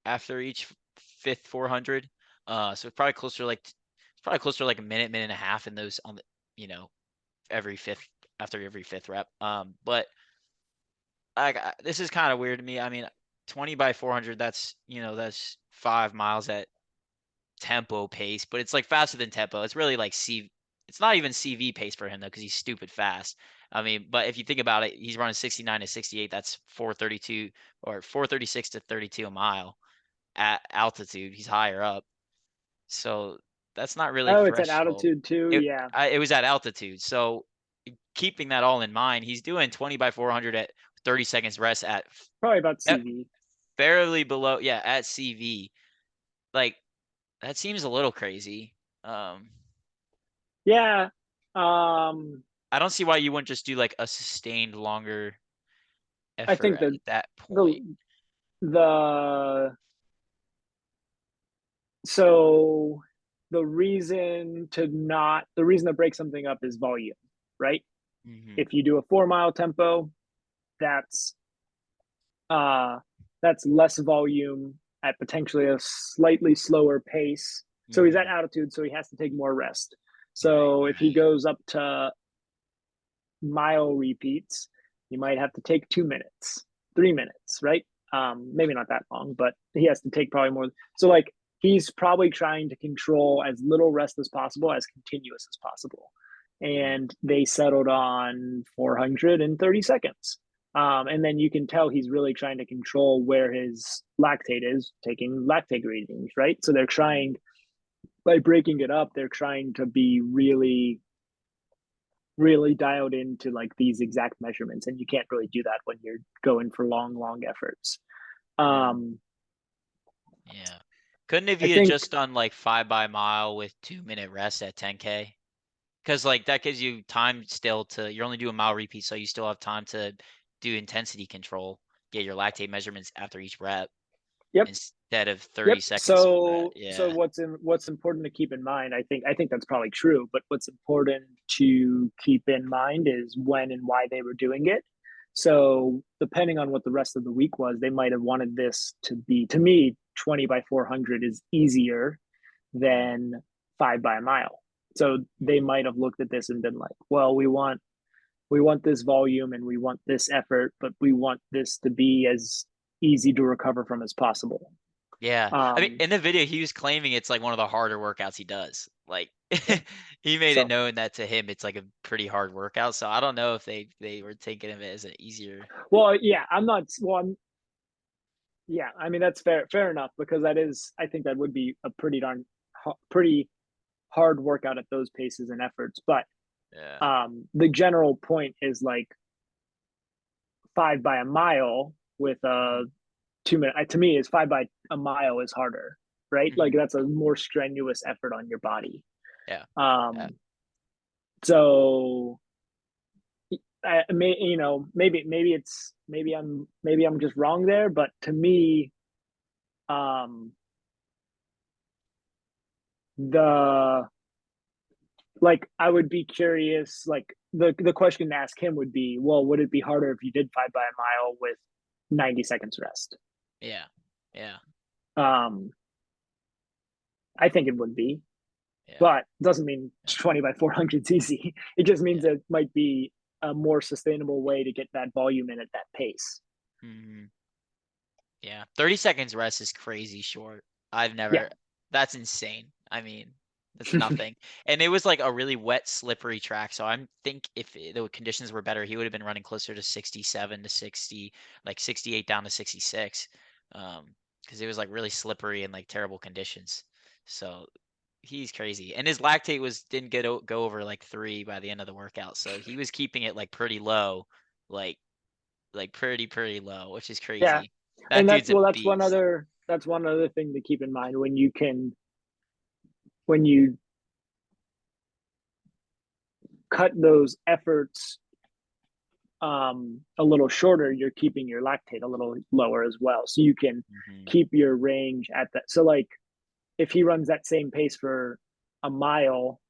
after each fifth 400. So it's probably closer to like a minute, minute and a half in those on the, you know, every fifth after every fifth rep. But this is kind of weird to me. I mean, 20 by 400, that's 5 miles at tempo pace, but it's like faster than tempo. It's really like it's not even CV pace for him though, because he's stupid fast. I mean, but if you think about it, he's running 69 to 68. That's 432 or 436 to 32 a mile at altitude. He's higher up, so that's not really Oh, it's at threshold. altitude too. Yeah. It was at altitude, so keeping that all in mind, he's doing 20 by 400 at 30 seconds rest Probably about at CV. barely below, yeah, at CV. Like that seems a little crazy. Um, Yeah. Um, I don't see why you wouldn't just do like a sustained longer I effort think at that the point. the so the reason to break something up is volume, right? Hmm. If you do a 4 mile tempo, that's uh that's less volume at potentially a slightly slower pace. So he's at Hmm. altitude, so he has to take more rest. Right, So if he right. goes up to mile repeats, He might have to take 2 minutes, 3 minutes, right? Maybe not that long, but he has to take probably more. So like he's probably trying to control as little rest as possible, as continuous as possible. And they settled on 430 seconds. And then you can tell he's really trying to control where his lactate is, taking lactate readings, right? So they're trying, by breaking it up, they're trying to be really, really dialed into like these exact measurements. And you can't really do that when you're going for long efforts. Yeah. Couldn't have I you think, just done like 5 by mile with 2-minute rest at 10K? Because like that gives you time still to, you're only doing mile repeats, so you still have time to do intensity control, get your lactate measurements after each rep yep, instead of 30 yep. seconds per rep. So Yeah. what's important to keep in mind, I think that's probably true, but what's important to keep in mind is when and why they were doing it. So depending on what the rest of the week was, they might have wanted this to be, to me, 20 by 400 is easier Mm, than 5 by a mile. So they might have looked at this and been like, well, we want this volume and we want this effort, but we want this to be as easy to recover from as possible. yeah. I mean, Um, in the video, he was claiming it's like one of the harder workouts he does. Like yeah. he made it So, known that to him it's like a pretty hard workout. So I don't know if they were thinking of it as an easier. well, yeah, I'm not. Well, yeah. I mean, that's fair enough, because that is. I think that would be a pretty hard workout at those paces and efforts. But Yeah. the general point is like 5 by a mile with a Mhm. 2 minute. To me, is 5 by a mile is harder, right? Like Mhm. that's a more strenuous effort on your body. Yeah. Yeah. Um, so I may, maybe I'm just wrong there, but to me, um, the like I would be curious. Like the question to ask him would be, well, would it be harder if you did 5 by a mile with 90 seconds rest? Yeah. Yeah. Um, I think it would be, Yeah. but doesn't mean 20 by 400 is easy. It just means Yeah. it might be a more sustainable way to get that volume in at that pace. Mhm. Yeah. 30 seconds rest is crazy short. I've Yeah. never, that's insane. I mean, that's nothing. And it was like a really wet, slippery track. So I'm think if the conditions were better, he would have been running closer to 67 to 60, like 68 down to 66. Because it was like really slippery and like terrible conditions. So he's crazy. And his lactate was didn't go over like 3 by the end of the workout. So he was keeping it like pretty low, like pretty low, which is Yeah. crazy. That And dude's a that's one beast. other thing to keep in mind when you cut those efforts a little shorter, you're keeping your lactate a little lower as well, so you can Mhm. keep your range at that. So like if he runs that same pace for a mile,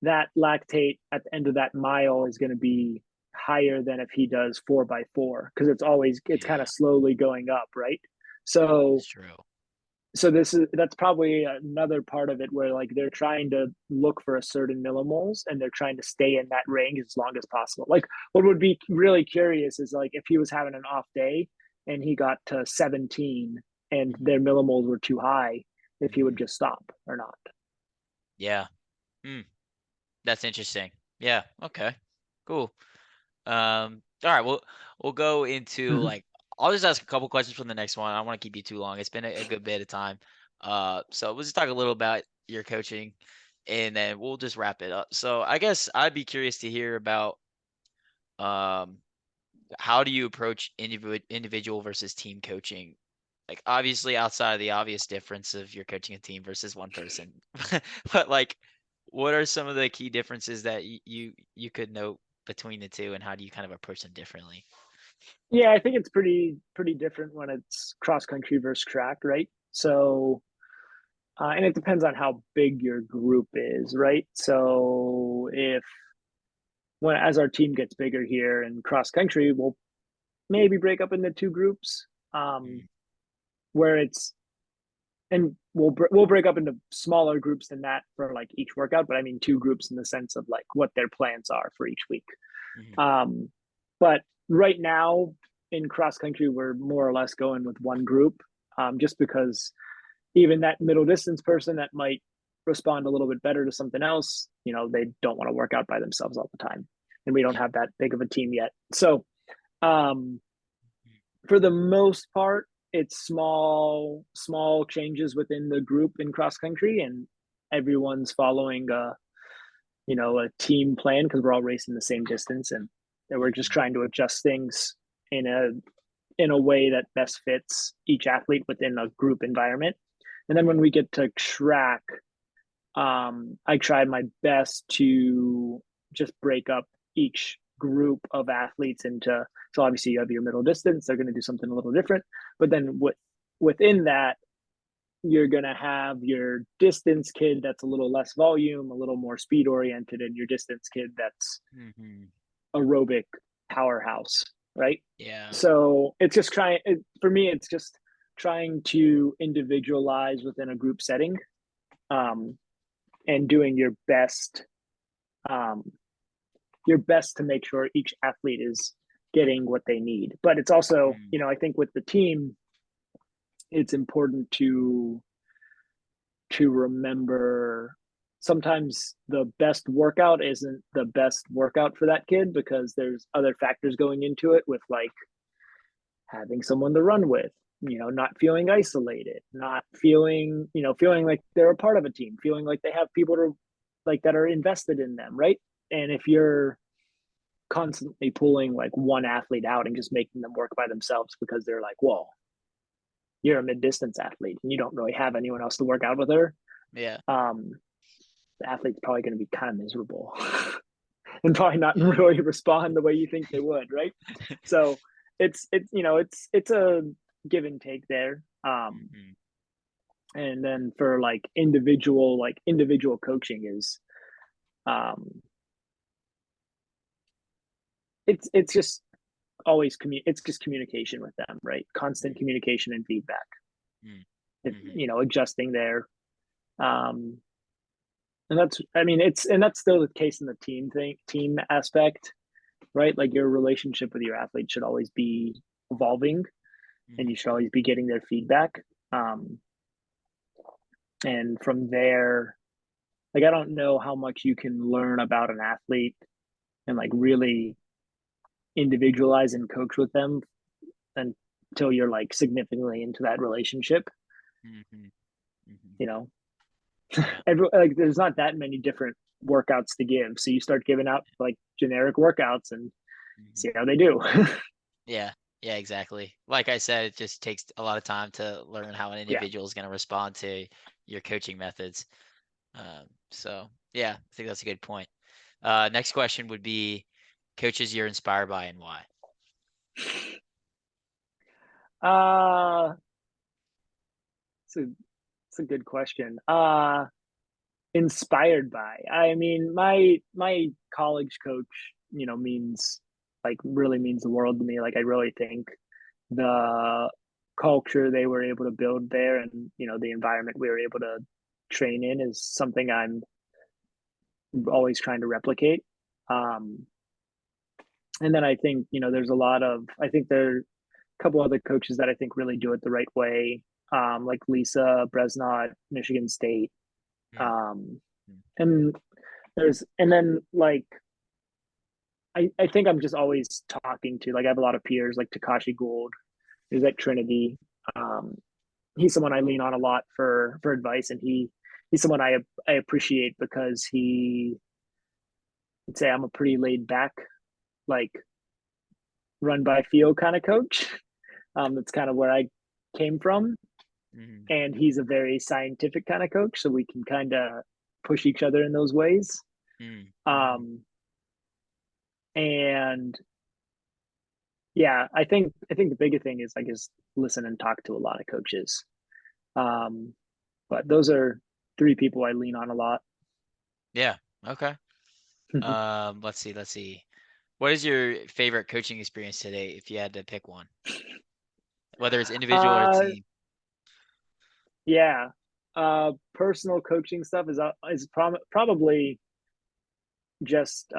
that lactate at the end of that mile is going to be higher than if he does 4 by 4, because it's kind Yeah, of slowly going up, right? So it's true. that's probably another part of it where like they're trying to look for a certain millimoles and they're trying to stay in that range as long as possible. Like what would be really curious is like if he was having an off day and he got to 17 and Mhm. their millimoles were too high, if he would Mhm. just stop or not. Yeah. Mm, that's interesting. Yeah, okay. Cool. All right, we'll go into like I'll just ask a couple questions from the next one. I don't want to keep you too long. It's been a good bit of time. So we'll just talk a little about your coaching and then we'll just wrap it up. So I guess I'd be curious to hear about um how do you approach individual versus team coaching? Like obviously outside of the obvious difference of you're coaching a team versus one person, but like, what are some of the key differences that you could note between the two, and how do you kind of approach them differently? Yeah, I think it's pretty different when it's cross country versus track, right? So, and it depends on how big your group is, right? So, if when as our team gets bigger here in cross country, we'll maybe break up into two groups, um, Mm, where it's and we'll break up into smaller groups than that for like each workout. But I mean two groups in the sense of like what their plans are for each week. mhm, Um, but right now in cross country, we're more or less going with one group, just because even that middle distance person that might respond a little bit better to something else, they don't want to work out by themselves all the time. And we don't have that big of a team yet. So for the most part, it's small changes within the group in cross country, and everyone's following a team plan because we're all racing the same distance, and we're just trying to adjust things in a way that best fits each athlete within a group environment. And then when we get to track, I try my best to just break up each group of athletes into, so obviously you have your middle distance, they're going to do something a little different, but then within that, you're going to have your distance kid that's a little less volume, a little more speed oriented, and your distance kid that's aerobic powerhouse, right? Yeah. So it's just for me, it's just trying to individualize within a group setting, and doing your best to make sure each athlete is getting what they need. But it's also, I think with the team, it's important to remember sometimes the best workout isn't the best workout for that kid because there's other factors going into it, with like having someone to run with, not feeling isolated, not feeling like they're a part of a team, feeling like they have people that are invested in them, right? And if you're constantly pulling like one athlete out and just making them work by themselves because they're like, well, you're a mid-distance athlete and you don't really have anyone else to work out with her, Yeah. The athlete's probably going to be kind of miserable and probably not really respond the way you think they would, right? So it's a give and take there. And then for like individual coaching is, it's just always it's just communication with them, right? Constant communication and feedback. Adjusting there. And that's still the case in the team aspect, right? Like your relationship with your athlete should always be evolving, and you should always be getting their feedback. And from there, like, I don't know how much you can learn about an athlete and like really individualize and coach with them until you're like significantly into that relationship. There's not that many different workouts to give, so you start giving out like generic workouts and see how they do. Yeah, exactly. Like I said, it just takes a lot of time to learn how an individual is going to respond to your coaching methods. So yeah, I think that's a good point. Next question would be coaches you're inspired by and why. It's a good question. Inspired by, I mean, my college coach, really means the world to me. Like, I really think the culture they were able to build there, and the environment we were able to train in, is something I'm always trying to replicate. And then I think there are a couple other coaches that I think really do it the right way, like Lisa Bresnaut, Michigan State. And then like I think I'm just always talking to, like, I have a lot of peers, like Takashi Gould, who's at Trinity. He's someone I lean on a lot for advice, and he's someone I appreciate because I'd say I'm a pretty laid back, like, run by feel kind of coach. That's kind of where I came from. And he's a very scientific kind of coach, so we can kind of push each other in those ways. And yeah, I think the bigger thing is, I just listen and talk to a lot of coaches. But those are three people I lean on a lot. Yeah. Okay. Let's see. What is your favorite coaching experience today, if you had to pick one? Whether it's individual or team. Yeah. Personal coaching stuff is probably just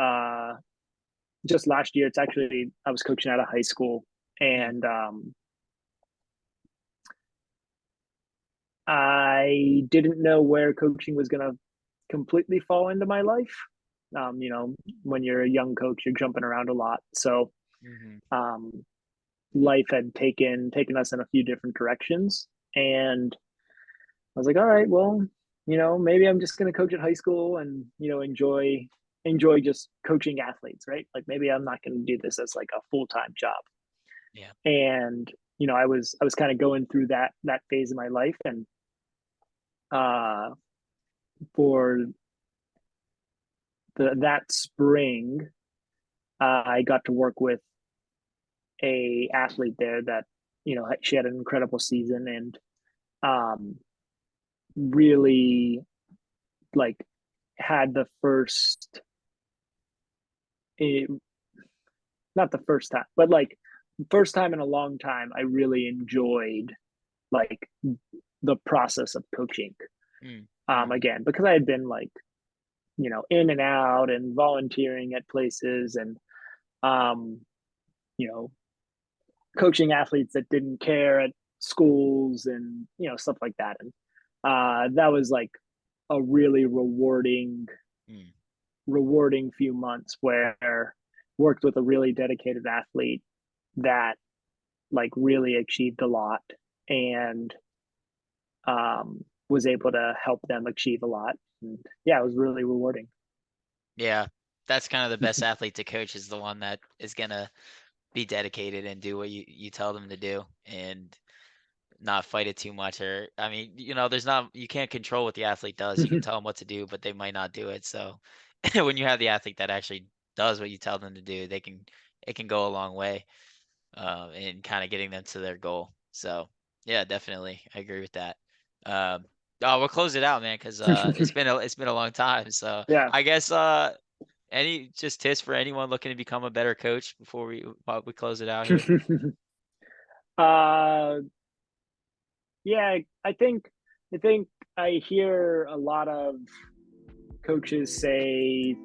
just last year. It's actually, I was coaching at a high school, and I didn't know where coaching was going to completely fall into my life. When you're a young coach, you're jumping around a lot. So Mm-hmm. life had taken us in a few different directions. And I was like, all right, well, maybe I'm just going to coach at high school and, enjoy just coaching athletes, right? Like maybe I'm not going to do this as like a full-time job. Yeah. And, I was kind of going through that phase of my life. And for that spring, I got to work with a athlete there that, she had an incredible season, and really like had the first, not the first time, but like first time in a long time, I really enjoyed like the process of coaching. Again, because I had been like, in and out and volunteering at places, and you know, coaching athletes that didn't care at schools, and stuff like that. And that was like a really rewarding few months where worked with a really dedicated athlete that like really achieved a lot, and was able to help them achieve a lot. And yeah, it was really rewarding. Yeah, that's kind of the best athlete to coach, is the one that is gonna be dedicated and do what you tell them to do, and not fight it too much. Or I mean, you can't control what the athlete does. You can tell them what to do, but they might not do it. So when you have the athlete that actually does what you tell them to do, it can go a long way in kind of getting them to their goal. So yeah, definitely, I agree with that. Um, oh, we'll close it out, man, because it's been a long time. So Yeah. I guess any just tips for anyone looking to become a better coach before we close it out here? uh yeah, I think I hear a lot of coaches say,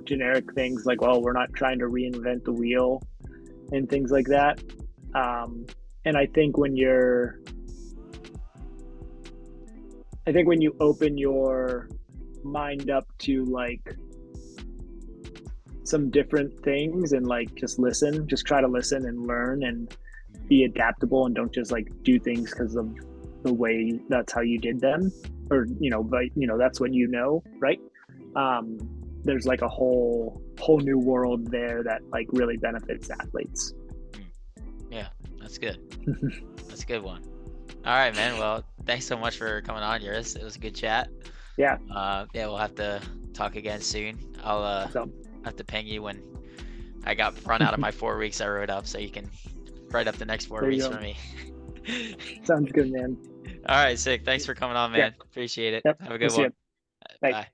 generic things like, well, we're not trying to reinvent the wheel and things like that. And I think when you open your mind up to like some different things, and like just try to listen and learn and be adaptable, and don't just like do things because of the way that's how you did them, or but that's what right? There's like a whole new world there that like really benefits athletes. Yeah, that's good. That's a good one. All right, man. Well, thanks so much for coming on, Juris. It was a good chat. Yeah. Yeah, we'll have to talk again soon. I'll have to ping you when I got run out of my 4 weeks I wrote up, so you can write up the next 4 weeks for me. Sounds good, man. All right, sick. Thanks for coming on, man. Appreciate it. Yep. Have a good one. Bye. Bye.